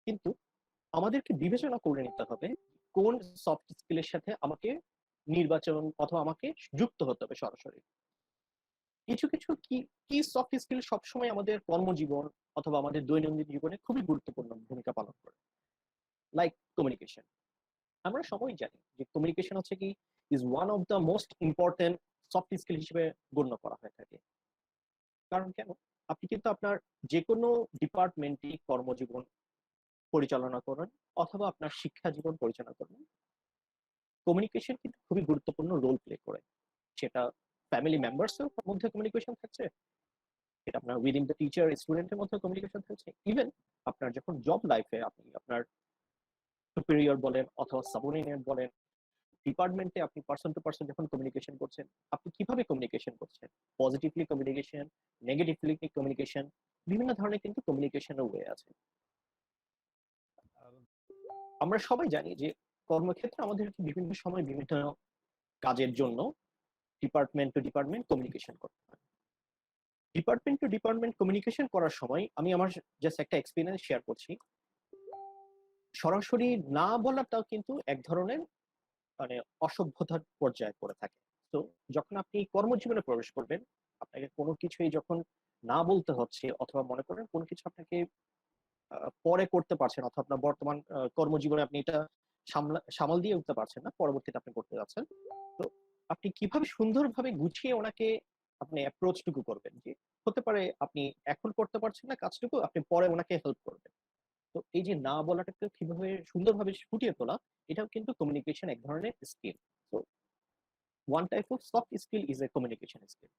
কিন্তু আমাদেরকে বিবেচনা করে নিতে হবে কোন সফট স্কিলের সাথে আমাকে নির্বাচন অথবা আমাকে যুক্ত হতে হবে সরাসরি। কিছু কিছু কি কি সফট স্কিল সবসময় আমাদের কর্মজীবন অথবা আমাদের দৈনন্দিন জীবনে খুবই গুরুত্বপূর্ণ ভূমিকা পালন করে, লাইক কমিউনিকেশন। আমরা সবাই জানি যে কমিউনিকেশন হচ্ছে কি is one of the most important soft skill হিসেবে গণ্য করা হয়ে থাকে। কারণ কেন, আপনি কিন্তু আপনার যে কোনো ডিপার্টমেন্টই কর্মজীবন পরিচালনা করেন অথবা আপনার শিক্ষা জীবন পরিচালনা করেন, কমিউনিকেশন কিন্তু খুবই গুরুত্বপূর্ণ রোল প্লে করে। সেটা ফ্যামিলি মেম্বার্স এর মধ্যে কমিউনিকেশন থাকছে, এটা আপনার উইদিন দ্য টিচার স্টুডেন্টের মধ্যে কমিউনিকেশন থাকছে, ইভেন আপনার যখন জব লাইফে আপনি আপনার সুপিরিয়র বলেন অথবা সাবঅর্ডিনেট বলেন, ডিপার্টমেন্টে আপনি পার্সন টু পার্সন যখন কমিউনিকেশন করছেন, আপনি কিভাবে কমিউনিকেশন করছেন, পজিটিভলি কমিউনিকেশন, নেগেটিভলি কমিউনিকেশন, বিভিন্ন ধরনের কিন্তু কমিউনিকেশনের ওয়ে আছে। আমরা সবাই জানি যে কর্মক্ষেত্রে আমাদের বিভিন্ন সময় বিভিন্ন কাজের জন্য ডিপার্টমেন্ট টু ডিপার্টমেন্ট কমিউনিকেশন করতে হয়। ডিপার্টমেন্ট টু ডিপার্টমেন্ট কমিউনিকেশন করার সময় আমি আমার জাস্ট একটা এক্সপিরিয়েন্স শেয়ার করছি। সরাসরি না বলাটাও কিন্তু এক ধরনের মানে অসভ্যতার পর্যায়ে পড়ে থাকে। তো যখন আপনি কর্মজীবনে প্রবেশ করবেন, আপনাকে কোনো কিছুই যখন না বলতে হচ্ছে অথবা মনে করেন কোনো কিছু আপনাকে পরে করতে পারছেন অথবা আপনার বর্তমান কর্মজীবনে আপনি এটা সামাল দিয়ে উঠতে পারছেন না, পরবর্তীতে আপনি করতে যাচ্ছেন। তো আপনি কিভাবে সুন্দরভাবে গুছিয়ে ওনাকে আপনি অ্যাপ্রোচটুকু করবেন, যে হতে পারে আপনি এখন করতে পারছেন না কাজটুকু, আপনি পরে ওনাকে হেল্প করবেন। তো এই যে না বলাটাকে কিভাবে সুন্দরভাবে ফুটিয়ে তোলা, এটাও কিন্তু কমিউনিকেশন এক ধরনের স্কিল। তো one type of soft skill is a communication skill.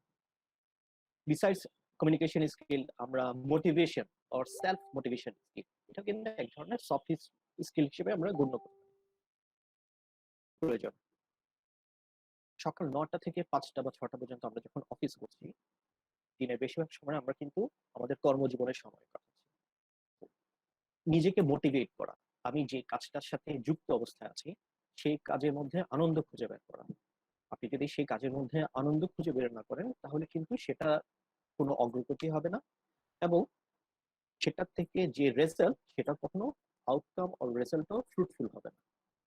Besides communication skill, আমরা motivation or self motivation skill, এটা কিন্তু এক ধরনের সফট স্কিল হিসেবে আমরা গণ্য করি। প্রয়োজন সকাল ৯টা থেকে ৫টা বা ৬টা পর্যন্ত আমরা যখন অফিস করছি, দিনের বেশিরভাগ সময় আমরা কিন্তু আমাদের কর্মজীবনের সময় কাটাচ্ছি। নিজেকে মোটিভেট করা, আমি যে কাজটার সাথে যুক্ত অবস্থায় আছি সেই কাজের মধ্যে আনন্দ খুঁজে বের করা। আপনি যদি সেই কাজের মধ্যে আনন্দ খুঁজে বের না করেন, তাহলে কিন্তু সেটা কোনো অগ্রগতি হবে না, এবং সেটার থেকে যে রেজাল্ট সেটা কখনো আউটকাম অর রেজাল্টও ফ্রুটফুল হবে না।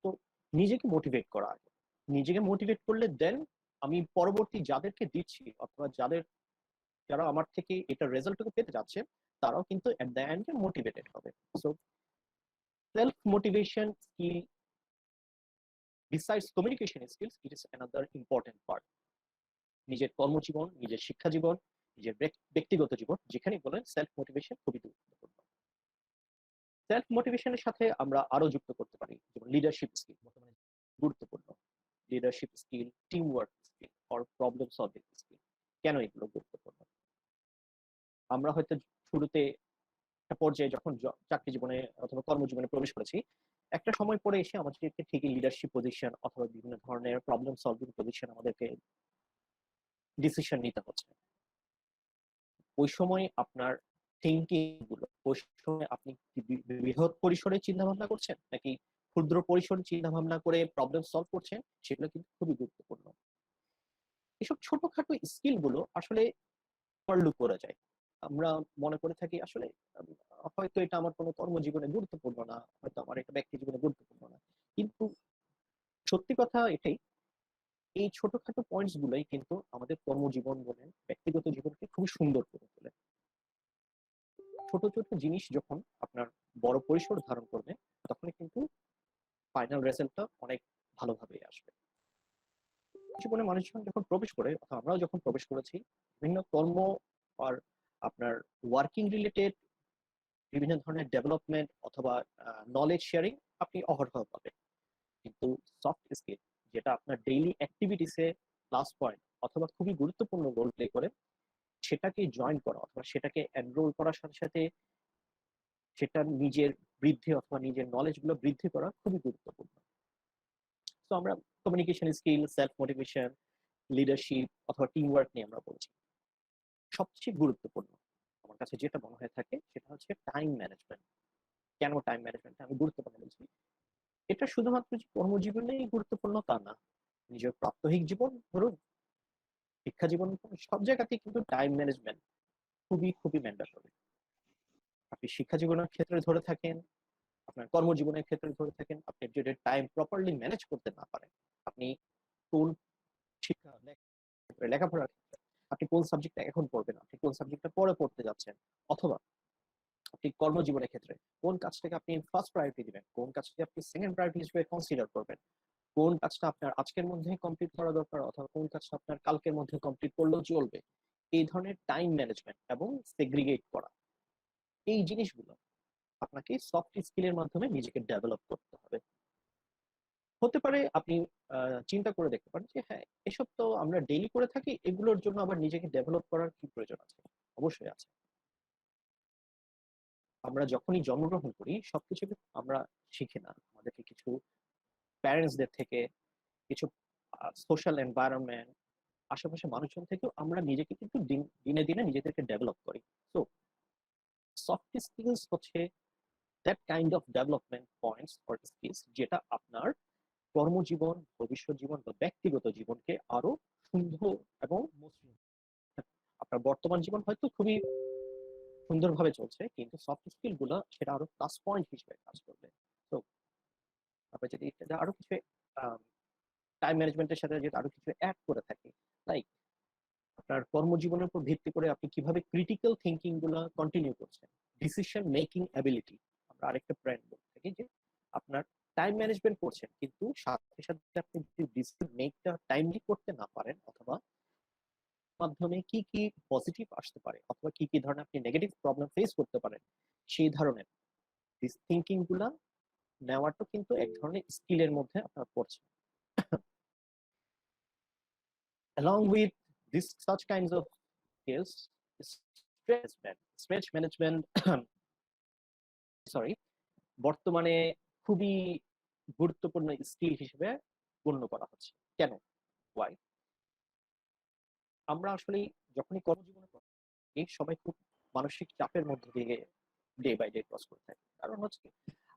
তো নিজেকে মোটিভেট করা আগে, নিজেকে মোটিভেট করলে দেন আমি পরবর্তী যাদেরকে দিচ্ছি অথবা যারা আমার থেকে এটা রেজাল্টটুকু পেতে যাচ্ছে, তারাও কিন্তু এট দ্য এন্ডে মোটিভেটেড হবে। So self motivation skill besides communication skills, it is another important part. নিজের কর্মজীবন, নিজের শিক্ষা জীবন, নিজের ব্যক্তিগত জীবন, যেখানে বলেন সেলফ মোটিভেশন খুবই গুরুত্বপূর্ণ। সেলফ মোটিভেশনের সাথে আমরা আরো যুক্ত করতে পারি যেমন লিডারশিপ স্কিল, বর্তমানে গুরুত্বপূর্ণ। Leadership skill, team work skill or problem solving skill. কেন এগুলো গুরুত্বপূর্ণ? আমরা হয়তো শুরুতে একটা পর্যায়ে যখন চাকরি জীবনে অথবা কর্মজীবনে প্রবেশ করেছি, একটা সময় পরে এসে আমাদেরকে ঠিকই লিডারশিপ পজিশন অথবা বিভিন্ন ধরনের প্রবলেম সলভিং পজিশন আমাদেরকে ডিসিশন নিতে হচ্ছে। ওই সময় আপনার থিঙ্কিং গুলো, ওই সময় আপনি কি বৃহৎ পরিসরে চিন্তা ভাবনা করছেন নাকি ক্ষুদ্র পরিসরে চিন্তা ভাবনা করে প্রবলেম সলভ করছেন, সেগুলো কিন্তু খুবই গুরুত্বপূর্ণ। এসব ছোটখাটো স্কিল গুলো আসলে ওভারলুক করা যায়। আমরা মনে করে থাকি আসলে হয়তো এটা আমার কোনো কর্মজীবনে গুরুত্বপূর্ণ না, হয়তো আমার এটা ব্যক্তি জীবনে গুরুত্বপূর্ণ না, কিন্তু সত্যি কথা এটাই, এই ছোটখাটো পয়েন্টস গুলোই কিন্তু আমাদের কর্মজীবন বলেন ব্যক্তিগত জীবনকে খুবই সুন্দর করে তোলে। ছোট ছোট জিনিস যখন আপনার বড় পরিসর ধারণ করবে, তখন কিন্তু ফাইনাল রেজাল্টটা অনেক ভালোভাবে আসবে। জীবনে মানুষজন যখন প্রবেশ করে অথবা আমরাও যখন প্রবেশ করেছি, বিভিন্ন কর্ম আর আপনার ওয়ার্কিং রিলেটেড বিভিন্ন ধরনের ডেভেলপমেন্ট অথবা নলেজ শেয়ারিং আপনি অহরহ পাবেন, কিন্তু সফট স্কিল যেটা আপনার ডেইলি অ্যাক্টিভিটিসে প্লাস পয়েন্ট অথবা খুবই গুরুত্বপূর্ণ রোল প্লে করে, সেটাকে জয়েন করা অথবা সেটাকে এনরোল করার সাথে সাথে সেটা নিজের বৃদ্ধি অথবা নিজের নলেজ গুলো বৃদ্ধি করা খুবই গুরুত্বপূর্ণ। তো আমরা communication skill, self motivation, leadership অথবা টিম ওয়ার্ক নিয়ে আমরা বলছি। সবচেয়ে গুরুত্বপূর্ণ আমার কাছে যেটা মনে হয়ে থাকে সেটা হচ্ছে টাইম ম্যানেজমেন্ট। কেন টাইম ম্যানেজমেন্ট আমি গুরুত্বপূর্ণ বলছি? এটা শুধুমাত্র যে কর্মজীবনেই গুরুত্বপূর্ণ তা না, নিজের প্রাত্যহিক জীবন ধরুন, শিক্ষা জীবন, সব জায়গাতেই কিন্তু টাইম ম্যানেজমেন্ট খুবই খুবই ম্যান্ডেটরি। আপনি শিক্ষা জীবনের ক্ষেত্রে ধরে থাকেন, আপনার কর্মজীবনের ক্ষেত্রে ধরে থাকেন, আপনি যদি টাইম প্রপারলি ম্যানেজ করতে না পারেন, আপনি কোন শিক্ষা লেখাপড়ার ক্ষেত্রে আপনি কোন সাবজেক্টটা এখন পড়বেন, আপনি কোন সাবজেক্টটা পরে পড়তে যাচ্ছেন, অথবা আপনি কর্মজীবনের ক্ষেত্রে কোন কাজটাকে আপনি ফার্স্ট প্রায়োরিটি দিবেন, কোন কাজটাকে আপনি সেকেন্ড প্রায়োরিটি হিসেবে কনসিডার করবেন, কোন কাজটা আপনার আজকের মধ্যে কমপ্লিট করা দরকার অথবা কোন কাজটা আপনার কালকের মধ্যে কমপ্লিট করলেও চলবে, এই ধরনের টাইম ম্যানেজমেন্ট এবং সেগ্রিগেট করা, এই জিনিসগুলো আপনাকে সফট স্কিলের মাধ্যমে নিজেকে ডেভেলপ করতে হবে। হতে পারে আপনি চিন্তা করে দেখতে পারেন যে হ্যাঁ, এসব তো আমরা ডেইলি করে থাকি, এগুলোর জন্য আবার নিজেকে ডেভেলপ করার কি প্রয়োজন আছে? অবশ্যই আছে। আমরা যখনই জন্মগ্রহণ করি সবকিছু আমরা শিখি না, আমাদেরকে কিছু প্যারেন্টসদের থেকে, কিছু সোশ্যাল এনভায়রনমেন্ট, আশেপাশে মানুষজন থেকেও আমরা নিজেকে কিন্তু দিনে দিনে নিজেদেরকে ডেভেলপ করি। তো সফট স্কিলস হচ্ছে that kind of development points or skills যেটা আপনার কর্মজীবন, ভবিষ্যৎ জীবন বা ব্যক্তিগত জীবনকে আরো সুন্দর এবং মসৃণ, আপনার বর্তমান জীবন হয়তো খুবই সুন্দরভাবে চলছে, কিন্তু সফট স্কিল গুলো সেটা আরো প্লাস পয়েন্ট হিসেবে কাজ করবে। তো আমরা যদি এটা আরো কিছু টাইম ম্যানেজমেন্টের সাথে যদি আরো কিছু অ্যাড করে থাকি, লাইক আপনার কর্মজীবনের উপর ভিত্তি করে আপনি কিভাবে ক্রিটিক্যাল থিঙ্কিং গুলা কন্টিনিউ করছেন, ডিসিশন মেকিং অ্যাবিলিটি। আমরা আরেকটা ব্র্যান্ড বলতে থাকি যে আপনার টাইম ম্যানেজমেন্ট করছেন, কিন্তু সাথে সাথে আপনি যদি ডিসিশন মেকটা টাইমলি করতে না পারেন, অথবা মাধ্যমে কি কি পজিটিভ আসতে পারে, অথবা কি কি ধরনের আপনি নেগেটিভ প্রবলেম ফেস করতে পারেন, সেই ধরনের থিঙ্কিং গুলা নেওয়াটা কিন্তু এক ধরনের স্কিলের মধ্যে আপনার পড়ছে। Along with this such kinds of skills, stress management sorry বর্তমানে খুবই গুরুত্বপূর্ণ স্কিল হিসেবে গণ্য করা হচ্ছে। কেন? ওয়াই? আমরা আসলে যখনই কর্মজীবনে এই সবাই খুব মানসিক চাপের মধ্যে দিয়ে ডে বাই ডে ক্রস করে থাকে। কারণ হচ্ছে কি,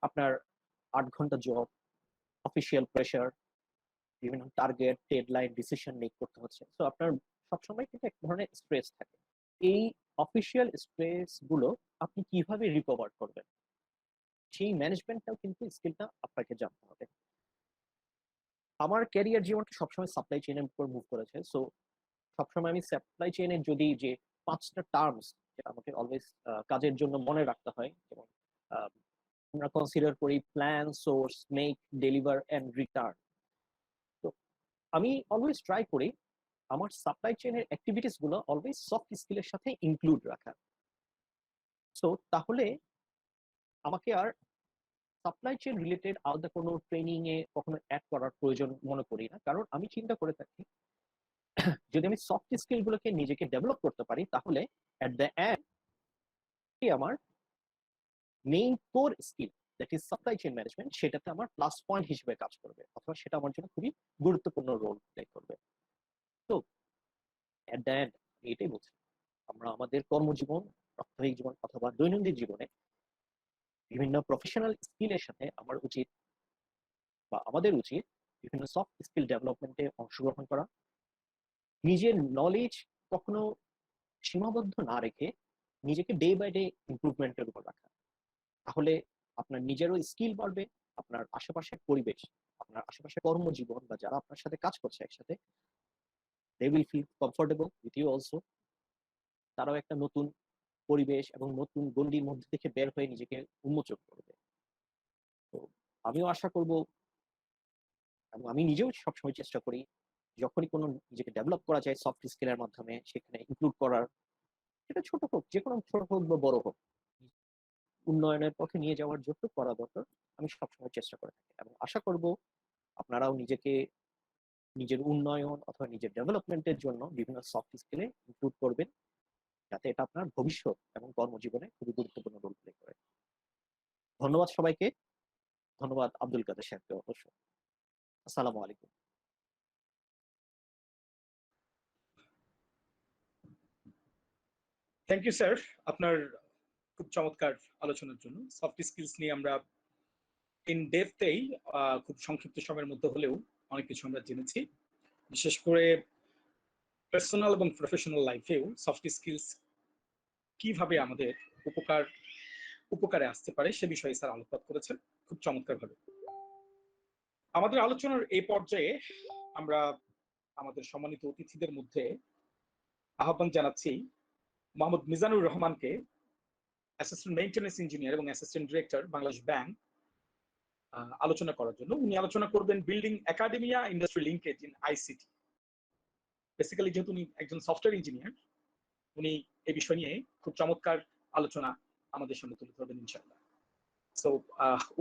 আপনার 8 ঘন্টা জব, অফিসিয়াল প্রেশার, বিভিন্ন টার্গেট, ডেডলাইন, ডিসিশন মেক করতে হচ্ছে। তো আপনার সবসময় কিন্তু এক ধরনের স্ট্রেস থাকে। এই অফিসিয়াল স্ট্রেস গুলো আপনি কিভাবে রিকভার করবেন, সেই ম্যানেজমেন্টটাও কিন্তু স্কিলটা আপনাকে জানতে হবে। আমার ক্যারিয়ার জীবনটা সবসময় সাপ্লাই চেইনের উপর মুভ করেছে। সো সবসময় আমি সাপ্লাই চেইনের যদি যে 5টা টার্মস যেটা আমাকে অলওয়েজ কাজের জন্য মনে রাখতে হয়, যেমন আমরা কনসিডার করি plan, source, make, deliver and return. তো আমি অলওয়েজ ট্রাই করি আমার সাপ্লাই চেইনের অ্যাক্টিভিটিস গুলো অলওয়েজ সফট স্কিলের সাথে ইনক্লুড রাখা। সো তাহলে আমাকে আর সাপ্লাই চেইন রিলেটেড আলাদা কোনো ট্রেনিং এ কখনো অ্যাড করার প্রয়োজন মনে করি না, কারণ আমি চিন্তা করে থাকি যদি আমি সফট স্কিল গুলোকে নিজেকে ডেভেলপ করতে পারি, তাহলে এট দ্য এন্ড আমার main core skill that is supply chain management, সেটাতে আমার প্লাস পয়েন্ট হিসেবে কাজ করবে, অথবা সেটা আমার জন্য খুবই গুরুত্বপূর্ণ রোল প্লে করবে। তো এট দ্য এন্ড এটাই বলছি, আমরা আমাদের কর্মজীবন, প্রাত্যহিক জীবন অথবা দৈনন্দিন জীবনে বিভিন্ন প্রফেশনাল স্কিলের সাথে আমার উচিত বা আমাদের উচিত বিভিন্ন সফট স্কিল ডেভেলপমেন্টে অংশগ্রহণ করা, নিজের নলেজ কখনো সীমাবদ্ধ না রেখে নিজেকে ডে বাই ডে ইমপ্রুভমেন্টের উপর রাখা। তাহলে আপনার নিজেরও স্কিল বাড়বে, আপনার আশেপাশের পরিবেশ, আপনার আশেপাশের কর্মজীবন বা যারা আপনার সাথে কাজ করছে একসাথে, they will feel comfortable with you also. তারাও একটা নতুন পরিবেশ এবং নতুন গণ্ডির মধ্যে থেকে বের হয়ে নিজেকে উন্মোচন করবে। তো আমিও আশা করব, এবং আমি নিজেও সবসময় চেষ্টা করি, যখনই কোনো নিজেকে ডেভেলপ করা যায় সফট স্কিলের মাধ্যমে সেখানে ইনক্লুড করার, সেটা ছোট হোক, যে কোনো ছোট হোক বা বড় হোক, উন্নয়নের পথে নিয়ে যাওয়ার জন্য করা দরকার আমি সবসময় চেষ্টা করে থাকি। এবং আশা করব আপনারাও নিজেকে নিজের উন্নয়ন অথবা নিজের ডেভেলপমেন্টের জন্য বিভিন্ন সফট স্কিলে ইনক্লুড করবেন, যাতে এটা আপনার ভবিষ্যৎ এবং কর্মজীবনে খুবই গুরুত্বপূর্ণ রোল প্লে করে। ধন্যবাদ সবাইকে। ধন্যবাদ আব্দুল কাদের সাহেবকে অবশ্য। আসসালামু আলাইকুম। থ্যাংক ইউ স্যার, আপনার খুব চমৎকার আলোচনার জন্য। সফট স্কিলস নিয়ে আমরা ইন ডেপথেই খুব সংক্ষিপ্ত সময়ের মধ্যে হলেও অনেক কিছু আমরা জেনেছি। বিশেষ করে পার্সোনাল এবং প্রফেশনাল লাইফেও সফট স্কিলস কিভাবে আমাদের উপকারে আসতে পারে সে বিষয়ে স্যার আলোকপাত করেছেন খুব চমৎকারভাবে। আমাদের আলোচনার এই পর্যায়ে আমরা আমাদের সম্মানিত অতিথিদের মধ্যে আহ্বান জানাচ্ছি মোহাম্মদ মিজানুর রহমানকে, অ্যাসিস্ট্যান্ট মেইনটেনেন্স ইঞ্জিনিয়ার এবং অ্যাসিস্ট্যান্ট ডিরেক্টর বাংলাদেশ ব্যাংক, আলোচনা করার জন্য। উনি আলোচনা করবেন building academia industry linkage in ICT. Basically যেহেতু উনি একজন সফটওয়্যার ইঞ্জিনিয়ার, উনি এই বিষয় নিয়ে খুব চমৎকার আলোচনা আমাদের সামনে তুলে ধরবেন ইনশাআল্লাহ। সো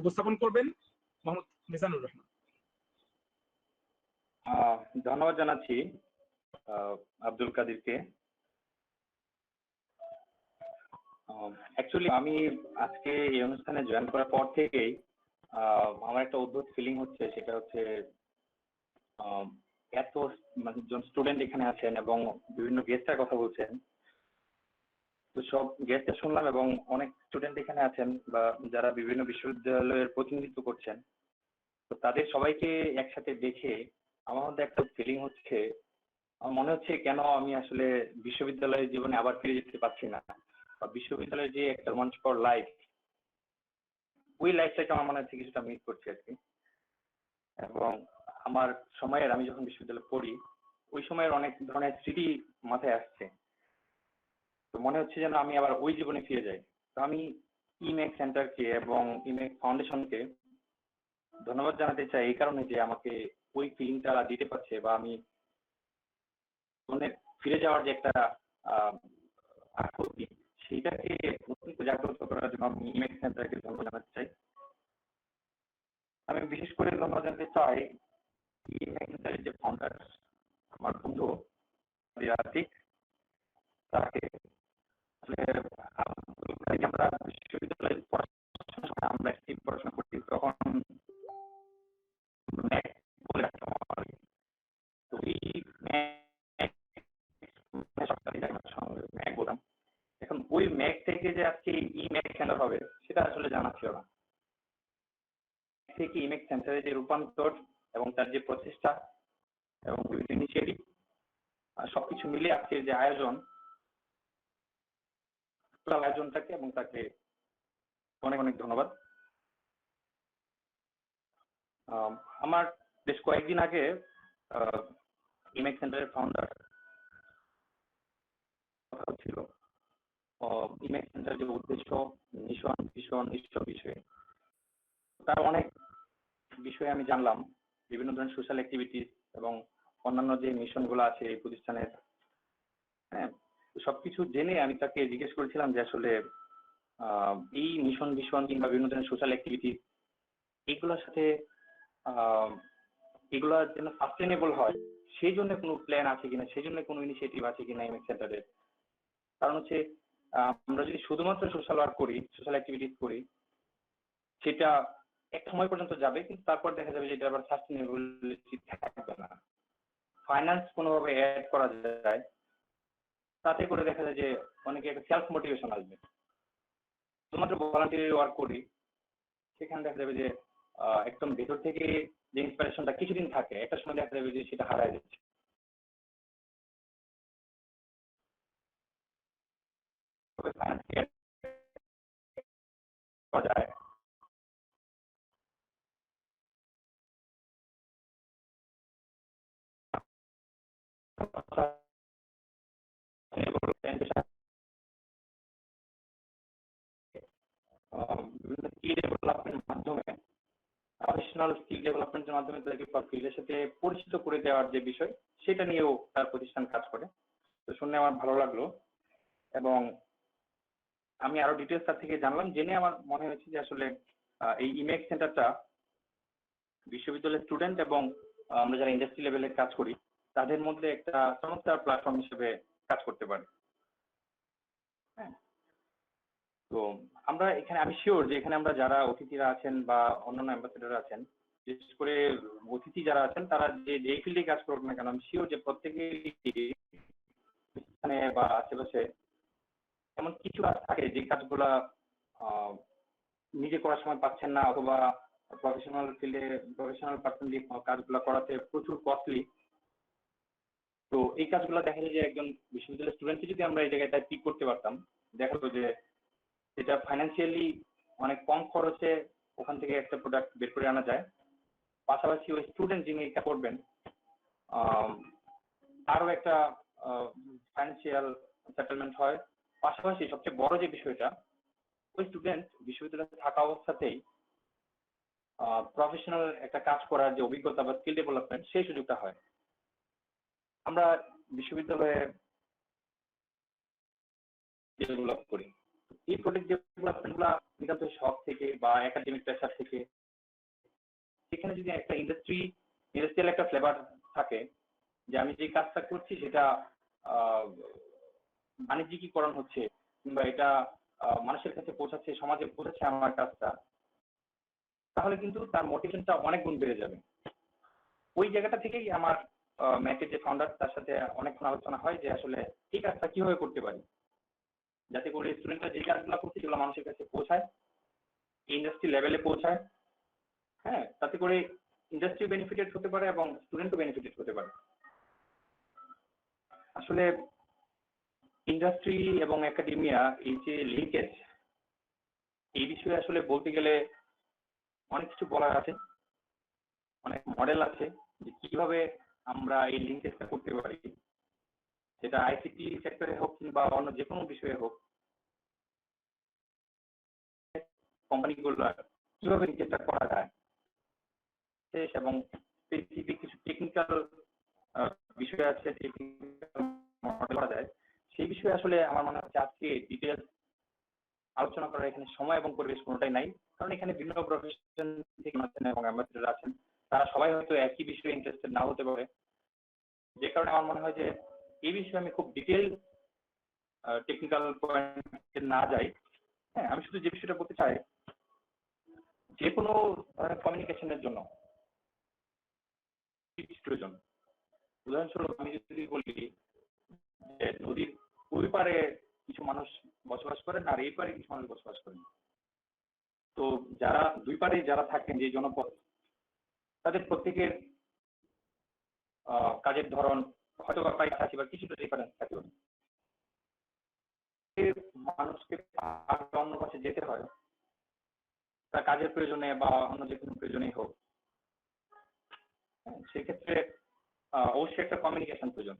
উপস্থাপন করবেন মোহাম্মদ মিজানুর রহমান। ধন্যবাদ জানাচ্ছি আব্দুল কাদিরকে। অ্যাকচুয়ালি আমি আজকে এই অনুষ্ঠানে জয়েন করার পর থেকেই আমার একটা অদ্ভুত ফিলিং হচ্ছে, সেটা হচ্ছে এত জন স্টুডেন্ট এখানে আছেন এবং বিভিন্ন গেস্টের কথা বলছেন, তো সব গেস্ট শুনলাম এবং অনেক স্টুডেন্ট এখানে আছেন বা যারা বিভিন্ন বিশ্ববিদ্যালয়ের প্রতিনিধিত্ব করছেন, তো তাদের সবাইকে একসাথে দেখে আমার মধ্যে একটা ফিলিং হচ্ছে, আমার মনে হচ্ছে কেন আমি আসলে বিশ্ববিদ্যালয়ের জীবনে আবার ফিরে যেতে পারছি না, বা বিশ্ববিদ্যালয়ের যে একটা রোমাঞ্চকর লাইফ, ওই লাইফটাকে আমার মনে হচ্ছে কিছুটা মিস করছি আর কি। এবং আমার সময়ের আমি যখন বিশ্ববিদ্যালয়ে পড়ি ওই সময়ের অনেক ধরনের স্মৃতি মাথায় আসছে। তো মনে হচ্ছে যেন আমি আবার ওই জীবনে ফিরে যাই। তো আমি ইমেক সেন্টারকে এবং ইমেক ফাউন্ডেশনকে ধন্যবাদ জানাতে চাই এই কারণে যে আমাকে ওই ফিলিংটা দিতে পারছে, বা আমি মানে ফিরে যাওয়ার যে একটা আকুতি, সেটাকে নতুন করে জাগ্রত করার জন্য আমি ইমেক সেন্টারকে ধন্যবাদ জানাতে চাই। আমি বিশেষ করে ধন্যবাদ জানাতে চাই ইমেক সেন্টারের যে ফাউন্ডার, আমার বন্ধু আতিক, তাকে। আসলে আমরা বিশ্ববিদ্যালয়ে আমরা পড়াশোনা করছি, তখন ম্যাক বলে একটা আমার, তো এই ম্যাক বললাম, এখন ওই ম্যাক থেকে যে আজকে ই ম্যাক সেন্টার হবে সেটা আসলে জানা ছিল না। থেকে ইমেক সেন্টারের যে রূপান্তর এবং তার যে প্রচেষ্টা এবং বিভিন্ন ইনিশিয়েটিভ সবকিছু মিলে আজকের যে আয়োজন, আয়োজনটাকে এবং তাকে অনেক অনেক ধন্যবাদ। আমার বেশ কয়েকদিন আগে ইমেক সেন্টারের ফাউন্ডার কথা ছিল ইমেক সেন্টার যে উদ্দেশ্য, মিশন, ভিশন এইসব বিষয়ে। তার অনেক বিষয়ে আমি জানলাম, বিভিন্ন ধরনের সোশ্যাল অ্যাক্টিভিটিস এবং অন্যান্য যে মিশন গুলো আছে এই প্রতিষ্ঠানের। হ্যাঁ, সবকিছু জেনে আমি তাকে জিজ্ঞেস করেছিলাম যে আসলে এই মিশন ভিশন কিংবা বিভিন্ন ধরনের সোশ্যাল অ্যাক্টিভিটি এইগুলোর সাথে এগুলা যেন সাস্টেনেবল হয় সেই জন্য কোনো প্ল্যান আছে কিনা, সেই জন্য কোনো ইনিশিয়েটিভ আছে কিনা ইমেক সেন্টারের। কারণ হচ্ছে আমরা যদি শুধুমাত্র সোশ্যাল ওয়ার্ক করি, সোশ্যাল অ্যাক্টিভিটিস করি, সেটা এক সময় পর্যন্ত যাবে, কিন্তু তারপর দেখা যাবে যে এটা আবার সাস্টেনেবিলিটি থাকবে না। ফাইন্যান্স কোনোভাবে অ্যাড করা যায়, তাতে করে দেখা যায় যে অনেকে একটা সেলফ মোটিভেশন আসবে। শুধুমাত্র ভলান্টিয়ারি ওয়ার্ক করি, সেখানে দেখা যাবে যে একদম ভেতর থেকে যে ইন্সপিরেশনটা কিছুদিন থাকে, একটা সময় দেখা যাবে যে সেটা হারায় যাচ্ছে। যায় স্কিল ডেভেলপমেন্টের মাধ্যমে, প্রফেশনাল স্কিল ডেভেলপমেন্টের মাধ্যমে তাদেরকে ফিল্ডের সাথে পরিচিত করে দেওয়ার যে বিষয়, সেটা নিয়েও তার প্রতিষ্ঠান কাজ করে। তো শুনে আমার ভালো লাগলো, এবং আমি আরো ডিটেলস তার থেকে জানলাম। জেনে আমার মনে হয়েছে যে আসলে এই ইমেক সেন্টারটা বিশ্ববিদ্যালয়ের স্টুডেন্ট এবং আমরা যারা ইন্ডাস্ট্রি লেভেলে কাজ করি তাদের মধ্যে একটা চমৎকার প্ল্যাটফর্ম হিসেবে কাজ করতে পারে। হ্যাঁ, তো আমরা এখানে, আমি শিওর যে এখানে আমরা যারা অতিথিরা আছেন বা অন্যান্য অ্যাম্বাসেডর আছেন, বিশেষ করে অতিথি যারা আছেন, তারা যে ফিল্ডে কাজ করুক না কেন, আমি শিওর যে প্রত্যেকেই এখানে বা আশেপাশে এমন কিছু কাজ থাকে যে কাজগুলা নিজে করার সময় পাচ্ছেন না, অথবা প্রফেশনাল ফিল্ডে প্রফেশনাল পার্সন দিয়ে কাজগুলো করাতে প্রচুর কস্টলি। তো এই কাজগুলো দেখা যায় যে একজন বিশ্ববিদ্যালয়ের স্টুডেন্টকে যদি আমরা এই জায়গায় পিক করতে পারতাম, দেখা যাবে যে এটা ফাইন্যান্সিয়ালি অনেক কম খরচে ওখান থেকে একটা প্রোডাক্ট বের করে আনা যায়। পাশাপাশি ওই স্টুডেন্ট যিনি এটা করবেন আরো একটা ফাইন্যান্সিয়াল সেটেলমেন্ট হয়। পাশাপাশি সবচেয়ে বড় যে বিষয়টা, ওই স্টুডেন্ট বিশ্ববিদ্যালয়ে থাকা অবস্থাতেই প্রফেশনাল একটা কাজ করার যে অভিজ্ঞতা বা স্কিল ডেভেলপমেন্ট, সেই সুযোগটা হয়। আমরা বিশ্ববিদ্যালয়ে ডেভেলপ করি, এই প্রোডাক্ট ডেভেলপমেন্ট গুলা নিতান্ত শখ থেকে বা একাডেমিক প্রেসার থেকে, সেখানে যদি একটা ইন্ডাস্ট্রিয়াল একটা ফ্লেভার থাকে, যে আমি যে কাজটা করছি সেটা বাণিজ্যিকীকরণ হচ্ছে কিংবা এটা মানুষের কাছে পৌঁছাচ্ছে, সমাজে পৌঁছাচ্ছে আমার কাজটা, তাহলে কিন্তু তার মোটিভেশনটা অনেক গুণ বেড়ে যাবে। ওই জায়গাটা থেকেই আমার ম্যাকের যে ফাউন্ডার, তার সাথে অনেকক্ষণ আলোচনা হয় যে আসলে এই কাজটা কিভাবে করতে পারি, যাতে করে স্টুডেন্টরা যে কাজগুলো করছে সেগুলো মানুষের কাছে পৌঁছায়, ইন্ডাস্ট্রি লেভেলে পৌঁছায়। হ্যাঁ, তাতে করে ইন্ডাস্ট্রি বেনিফিটেড হতে পারে এবং স্টুডেন্টও বেনিফিটেড হতে পারে। আসলে ইন্ডাস্ট্রি এবং একাডেমিয়া এই যে লিঙ্কেজ, এই বিষয়ে আসলে বলতে গেলে অনেক কিছু বলার আছে, অনেক মডেল আছে যে কিভাবে আমরা এই লিঙ্কেজটা করতে পারি, সেটা আইসিটি সেক্টরে হোক কিংবা অন্য যে কোনো বিষয়ে হোক, কোম্পানিগুলো কিভাবে লিঙ্কেজটা করা যায় এবং স্পেসিফিক কিছু টেকনিক্যাল বিষয় আছে, টেকনিক্যাল মডেল করা যায়, সেই বিষয়ে আসলে আমার মনে হচ্ছে আজকে ডিটেলস আলোচনা করার এখানে সময় এবং পরিবেশ কোনোটাই নাই। কারণ এখানে বিভিন্ন প্রফেশন থেকে আছেন এবং অ্যাম্বাসেডর আছেন, তারা সবাই হয়তো একই বিষয়ে ইন্টারেস্টেড না হতে পারে। যে কারণে আমার মনে হয় যে এই বিষয়ে আমি খুব ডিটেল টেকনিক্যাল পয়েন্টে না যাই। হ্যাঁ, আমি শুধু যে বিষয়টা বলতে চাই, যে কোনো ধরনের কমিউনিকেশনের জন্য প্রয়োজন। উদাহরণস্বরূপ আমি যদি বলি যে নদীর ওই পারে কিছু মানুষ বসবাস করেন আর এই পারে কিছু মানুষ বসবাস করেন, তো যারা দুই পারে যারা থাকেন, যে জনপদ, তাদের প্রত্যেকের কাজের ধরন হয়তো বা প্রায় কাছাকাছি বা কিছুটা ডিফারেন্স থাকে। মানুষকে অন্য পাশে যেতে হয় তার কাজের প্রয়োজনে বা অন্য যে কোনো প্রয়োজনেই হোক, সেক্ষেত্রে অবশ্যই একটা কমিউনিকেশন প্রয়োজন।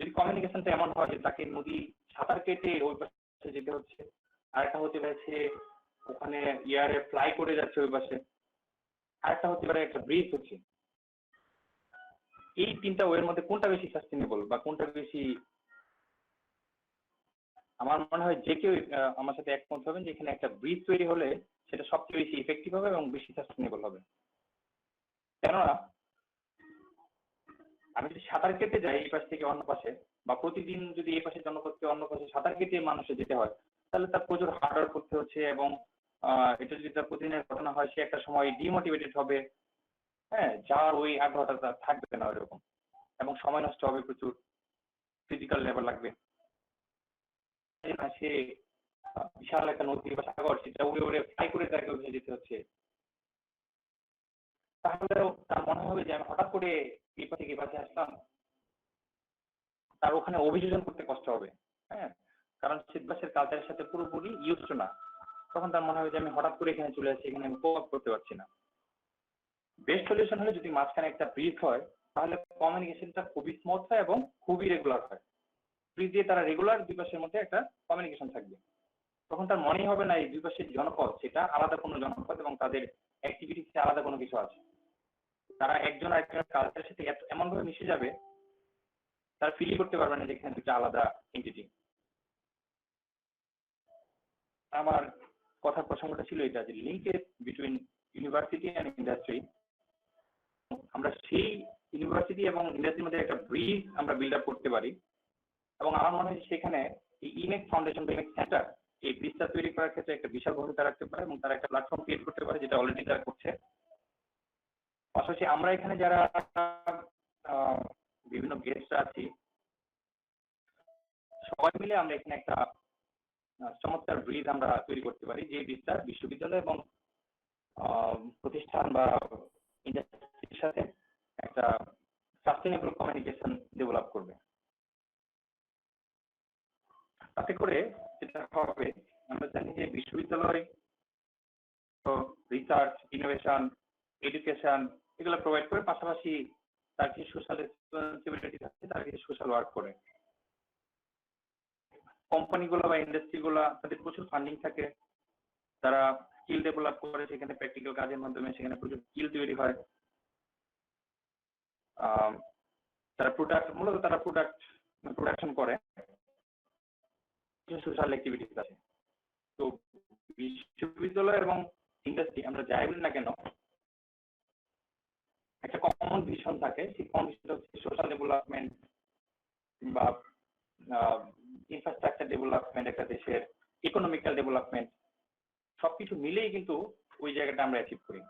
যদি কমিউনিকেশনটা এমন হয় যে তাকে নদী সাঁতার কেটে ওই পাশে যেতে হচ্ছে, আর একটা হতে পারে সে ওখানে এয়ারে ফ্লাই করে যাচ্ছে ওই পাশে, আর একটা হতে পারে একটা ব্রিজ হচ্ছে, এই তিনটা ওয়ের মধ্যে কোনটা বেশি সাস্টেনেবল বা কোনটা বেশি, আমার মনে হয় যে কেউ আমার সাথে একমত হবেন যে এখানে একটা ব্রিজ তৈরি হলে সেটা সবচেয়ে বেশি ইফেক্টিভ হবে এবং বেশি সাস্টেনেবল হবে। কেননা আমি যদি সাঁতার কেটে যাই এই পাশ থেকে অন্য পাশে, বা প্রতিদিন যদি এই পাশে জনপদকে অন্য পাশে সাঁতার কেটে মানুষের যেতে হয়, তাহলে তার প্রচুর হার্ডওয়ার্ক করতে হচ্ছে এবং এটা যদি তার প্রতিদিনের ঘটনা হয়, সে একটা সময় ডিমোটিভেটেড হবে। হ্যাঁ, যার ওই আগ্রহটা তার থাকবে না ওইরকম, এবং সময় নষ্ট হবে প্রচুর, ফিজিক্যাল লেবার লাগবে। সে বিশাল একটা নদী বা সাগর, সেটা উড়ে উড়ে ফ্লাই করে তাকে ওখানে যেতে হচ্ছে, তাহলেও তার মনে হবে যে আমি হঠাৎ করে এই পাশে এই পাশে আসলাম, তার ওখানে অভিযোজন করতে কষ্ট হবে। হ্যাঁ, কারণ শীতবাসের কালচারের সাথে পুরোপুরি ইউজড না, তখন তার মনে হবে যে আমি হঠাৎ করে এখানে চলে আসছি, এখানে আমি উপভোগ করতে পারছি না। বেস্ট সলিউশন হলে যদি মাঝখানে একটা ব্রিজ হয়, তাহলে কমিউনিকেশনটা খুবই স্মুথ হয় এবং খুবই রেগুলার হয়। ব্রিজ দিয়ে তারা রেগুলার দুই পাশের মধ্যে একটা কমিউনিকেশন থাকবে, তখন তার মনেই হবে না এই দুই পাশের জনপদ সেটা আলাদা কোনো জনপদ এবং তাদের অ্যাক্টিভিটিস আলাদা কোনো কিছু আছে। তারা একজন আরেকজনের কালচারের সাথে এমন ভাবে মিশে যাবে, তার ফিলই করতে পারবে না যে এখানে দুটো আলাদা এন্টিটি। আমার কথার প্রসঙ্গটা ছিল এটা, যে linkage between university and industry. আমরা সেই ইউনিভার্সিটি এবং ইন্ডাস্ট্রির মধ্যে একটা ব্রিজ আমরা বিল্ড আপ করতে পারি, এবং আমার মনে হয় সেখানে এই ইমেক ফাউন্ডেশন বা ইমেক সেন্টার এই ব্রিজটা তৈরি করার ক্ষেত্রে একটা বিশাল ভূমিকা রাখতে পারে এবং তারা একটা প্ল্যাটফর্ম ক্রিয়েট করতে পারে, যেটা অলরেডি তারা করছে। পাশাপাশি আমরা এখানে যারা বিভিন্ন গেস্ট আছি, সবাই মিলে আমরা এখানে একটা চমৎকার ব্রিজ আমরা তৈরি করতে পারি, যে ব্রিজটা বিশ্ববিদ্যালয় এবং প্রতিষ্ঠান বা ইন্ডাস্ট্রির সাথে একটা সাস্টেনেবল কমিউনিকেশন ডেভেলপ করবে। তাতে করে যেটা হবে, আমরা জানি যে বিশ্ববিদ্যালয় রিসার্চ, ইনোভেশন, এডুকেশন এগুলো প্রোভাইড করে, পাশাপাশি তার কিছু সোশ্যাল রেসপন্সিবিলিটি থাকে, তার কিছু সোশ্যাল ওয়ার্ক করে। কোম্পানিগুলো বা ইন্ডাস্ট্রিগুলো তাদের প্রচুর ফান্ডিং থাকে, তারা স্কিল ডেভেলপ করে, সেখানে প্র্যাকটিক্যাল কাজের মাধ্যমে সেখানে প্রচুর স্কিল তৈরি হয়। তারা প্রোডাকশন করে, কিছু সোশ্যাল অ্যাক্টিভিটিস আছে। তো বিশ্ববিদ্যালয় এবং ইন্ডাস্ট্রি আমরা যাই বলি না কেন, একটা কমন ভিশন থাকে, সেই কমন ভিশনটা হচ্ছে সোশ্যাল ডেভেলপমেন্ট বা ইনফ্রাস্ট্রাকচার ডেভেলপমেন্ট, একটা দেশের ইকোনমিক্যাল ডেভেলপমেন্ট, সবকিছু মিলেই কিন্তু ওই জায়গাটা আমরা অ্যাচিভ করি।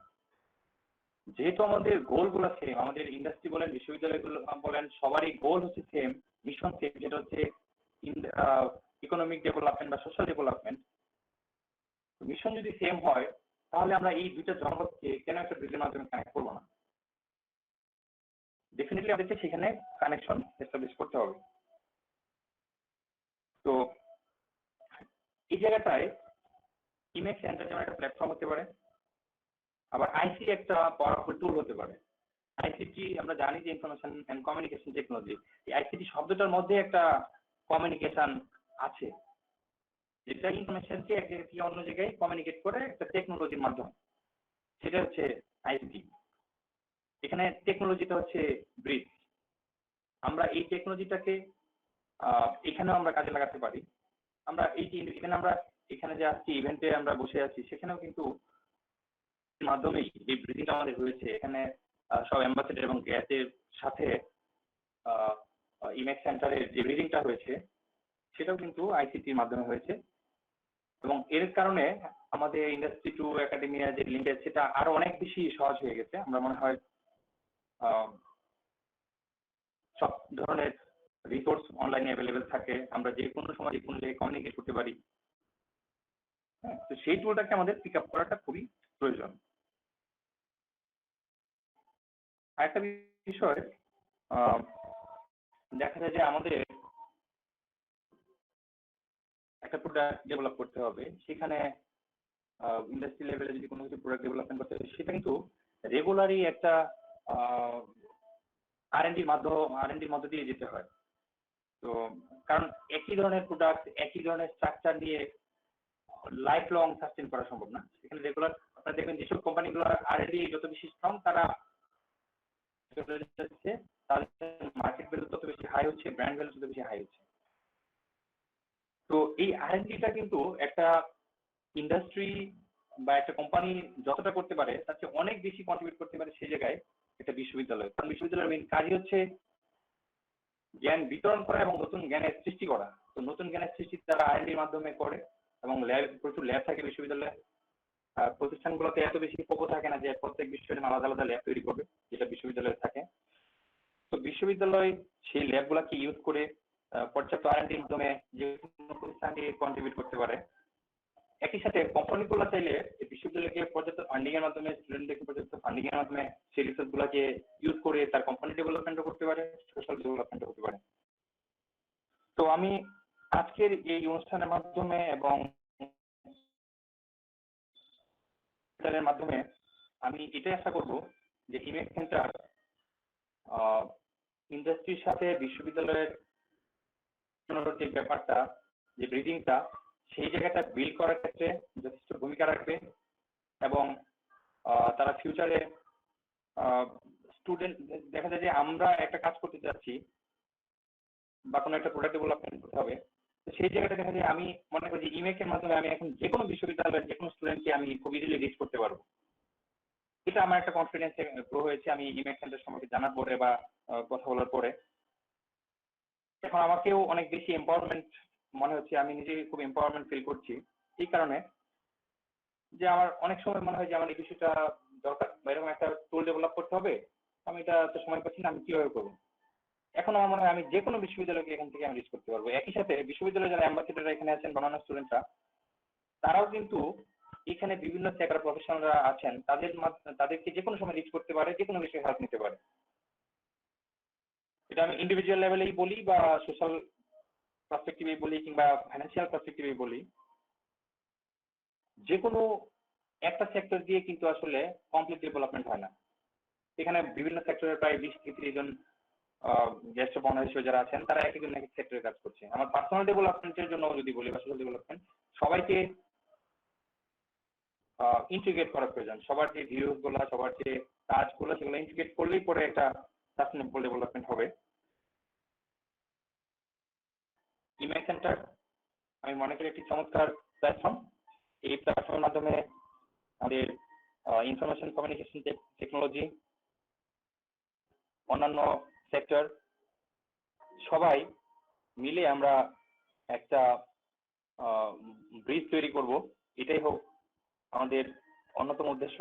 যেহেতু আমাদের গোলগুলো সেম, আমাদের ইন্ডাস্ট্রি বলেন, বিশ্ববিদ্যালয়গুলো বলেন, সবারই গোল হচ্ছে সেম, মিশন সেম, যেটা হচ্ছে ইকোনমিক ডেভেলপমেন্ট বা সোশ্যাল ডেভেলপমেন্ট। মিশন যদি সেম হয়, তাহলে আমরা এই দুইটা জনপদকে কেন একটা ব্রিজের মাধ্যমে কানেক্ট করবো না? ডেফিনেটলি আমাদেরকে সেখানে কানেকশন এস্টাবলিশ করতে হবে। তো এই জায়গাটায় ইমেক সেন্টার যেমন একটা প্ল্যাটফর্ম হতে পারে, আবার আইসি একটা পাওয়ারফুল টুল হতে পারে। আইসিটি আমরা জানি যে ইনফরমেশন এন্ড কমিউনিকেশন টেকনোলজি, এই আইসিটি শব্দটার মধ্যে একটা কমিউনিকেশন আছে, যেটা ইনফরমেশনকে এক জায়গা থেকে অন্য জায়গায় কমিউনিকেট করে একটা টেকনোলজির মাধ্যমে, সেটা হচ্ছে আইসিটি। এখানে টেকনোলজিটা হচ্ছে ব্রিজ। আমরা এই টেকনোলজিটাকে এখানেও আমরা কাজে লাগাতে পারি। আমরা এখানে যে আজকে ইভেন্টে আমরা বসে আছি, সেখানেও কিন্তু মাধ্যমেই এই ব্রিজিংটা আমাদের হয়েছে। এখানে সব অ্যাম্বাসেডর এবং গ্যাসের সাথে ইমেক্স সেন্টারের যে ব্রিজিংটা হয়েছে, সেটাও কিন্তু আইসিটির মাধ্যমে হয়েছে। এবং এর কারণে আমাদের ইন্ডাস্ট্রি টু একাডেমিয়া যে লিঙ্কেজ, সেটা আরো অনেক বেশি সহজ হয়ে গেছে। আমরা মনে হয় সব ধরনের রিসোর্স অনলাইনে অ্যাভেলেবেল থাকে, আমরা যে কোনো সময় যে কোনো জায়গায় কমিউনিকেট করতে পারি। হ্যাঁ, তো সেই টুলটাকে আমাদের পিক আপ করাটা খুবই প্রয়োজন। আরেকটা বিষয় দেখা যায় যে আমাদের একটা প্রোডাক্ট ডেভেলপ করতে হবে, সেখানে ইন্ডাস্ট্রি লেভেলে যদি কোনো কিছু প্রোডাক্ট ডেভেলপমেন্ট করতে হবে, সেটা কিন্তু রেগুলারই একটা আর&ডির মধ্য দিয়ে যেতে হয়। তো কারণ একই ধরনের প্রোডাক্ট, একই ধরনের স্ট্রাকচার দিয়ে লাইফ লং সাস্টেন করা সম্ভব না। সেখানে রেগুলার আপনারা দেখবেন যেসব কোম্পানিগুলো আর&ডি যত বেশি স্ট্রং, তারা তাদের মার্কেট ভ্যালু তত বেশি হাই হচ্ছে, ব্র্যান্ড ভ্যালু তত বেশি হাই হচ্ছে। তো এই আর&ডিটা কিন্তু একটা ইন্ডাস্ট্রি বা একটা কোম্পানি যতটা করতে পারে, তার চেয়ে অনেক বেশি কন্ট্রিবিউট করতে পারে সেই জায়গায় একটা বিশ্ববিদ্যালয়। কারণ বিশ্ববিদ্যালয়ের মেইন কাজই হচ্ছে জ্ঞান বিতরণ করা এবং নতুন জ্ঞানের সৃষ্টি করা। তো নতুন জ্ঞানের সৃষ্টি তারা আর&ডির মাধ্যমে করে, এবং প্রচুর ল্যাব থাকে বিশ্ববিদ্যালয়ে। প্রতিষ্ঠানগুলোতে এত বেশি ফোকো থাকে না যে প্রত্যেক বিশ্ববিদ্যালয় আলাদা আলাদা ল্যাব তৈরি করবে, যেটা বিশ্ববিদ্যালয়ে থাকে। তো বিশ্ববিদ্যালয় সেই ল্যাবগুলোকে ইউজ করে পর্যাপ্ত আর&ডির মাধ্যমে যে কোনো প্রতিষ্ঠানকে কন্ট্রিবিউট করতে পারে। একই সাথে কোম্পানিগুলো চাইলে বিশ্ববিদ্যালয়কে পর্যাপ্ত ফান্ডিং এর মাধ্যমে, স্টুডেন্টদেরকে পর্যাপ্ত ফান্ডিং এর মাধ্যমে সেই রিসোর্স গুলাকে ইউজ করে তার কোম্পানি ডেভেলপমেন্টও করতে পারে, সোশ্যাল ডেভেলপমেন্টও করতে পারে। তো আমি আজকের এই অনুষ্ঠানের মাধ্যমে এবং এর মাধ্যমে আমি এটাই আশা করব যে ইমেক্স সেন্টার ইন্ডাস্ট্রির সাথে বিশ্ববিদ্যালয়ের যে ব্যাপারটা, যে ব্রিজিংটা, সেই জায়গাটা বিল্ড করার ক্ষেত্রে যথেষ্ট ভূমিকা রাখবে। এবং তারা ফিউচারে স্টুডেন্ট, দেখা যায় যে আমরা একটা কাজ করতে যাচ্ছি বা কোনো একটা প্রোডাক্ট ডেভেলপমেন্ট করতে হবে, তো সেই জায়গাটা দেখা যায় আমি মনে করি যে ইমেক্স এর মাধ্যমে আমি এখন যে কোনো বিশ্ববিদ্যালয়ের যে কোনো স্টুডেন্টকে আমি খুব ইজিলি রিচ করতে পারবো। এটা আমার একটা কনফিডেন্স গ্রো হয়েছে আমি ইমেক্স সেন্টার সম্পর্কে জানার পরে বা কথা বলার পরে। এখন আমাকেও অনেক বেশি এম্পাওয়ারমেন্ট মনে হচ্ছে, আমি নিজে খুব এম্পাওয়ারমেন্ট ফিল করছি এই কারণে যে আমার অনেক সময় মনে হয় যে আমার এই বিষয়টা দরকার, এরকম একটা টুল ডেভেলপ করতে হবে, আমি এটা তো সময় পাচ্ছি না, আমি কিভাবে করবো। এখন আমার মনে হয় আমি যে কোনো বিশ্ববিদ্যালয়কে এখান থেকে আমি রিচ করতে পারবো। একই সাথে বিশ্ববিদ্যালয়ে যারা অ্যাম্বাসেডররা এখানে আছেন, বানানো স্টুডেন্টরা, তারাও কিন্তু এখানে বিভিন্ন সেক্টর প্রফেশনালরা আছেন, তাদেরকে যে কোনো সময় রিচ করতে পারে, যে কোনো বিষয়ে হেল্প নিতে পারে। এটা আমি ইন্ডিভিজুয়াল লেভেলেই বলি বা সোশ্যাল পার্সপেক্টিভে বলি কিংবা ফাইন্যান্সিয়াল পার্সপেক্টিভে বলি, যে কোনো একটা সেক্টর দিয়ে কিন্তু আসলে কমপ্লিট ডেভেলপমেন্ট হয় না। এখানে বিভিন্ন সেক্টরের প্রায় 20 থেকে 30 জন জ্যেষ্ঠ বর্ণনা যারা আছেন, তারা এক একজন এক এক সেক্টরে কাজ করছে। আমার পার্সোনাল ডেভেলপমেন্টের জন্য যদি বলি বা সোশ্যাল ডেভেলপমেন্ট, সবাইকে ইন্টিগ্রেট করা প্রয়োজন। সবার যে ভিউজ গুলা, সবার যে কাজগুলো, সেগুলো ইন্টিগ্রেট করলেই পরে একটা সাস্টেনেবল ডেভেলপমেন্ট হবে। ইমেক্স সেন্টার আমি মনে করি একটি চমৎকার প্ল্যাটফর্ম। এই প্ল্যাটফর্মের মাধ্যমে আমাদের ইনফরমেশন কমিউনিকেশন টেকনোলজি, অন্যান্য সেক্টর সবাই মিলে আমরা একটা ব্রিজ তৈরি করব, এটাই হোক আমাদের অন্যতম উদ্দেশ্য।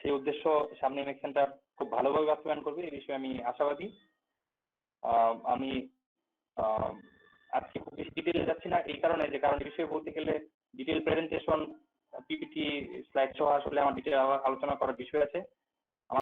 সেই উদ্দেশ্য সামনে ইমেক্স সেন্টার খুব ভালোভাবে বাস্তবায়ন করবে, এই বিষয়ে আমি আশাবাদী। আমি আজকে খুব বেশি ডিটেইলে যাচ্ছি না, এই কারণে যে কারণ এই বিষয়ে বলতে গেলে ডিটেইল প্রেজেন্টেশন, পিপিটি, স্লাইড সহ আসলে আমার ডিটেইল আলোচনা করার বিষয় আছে।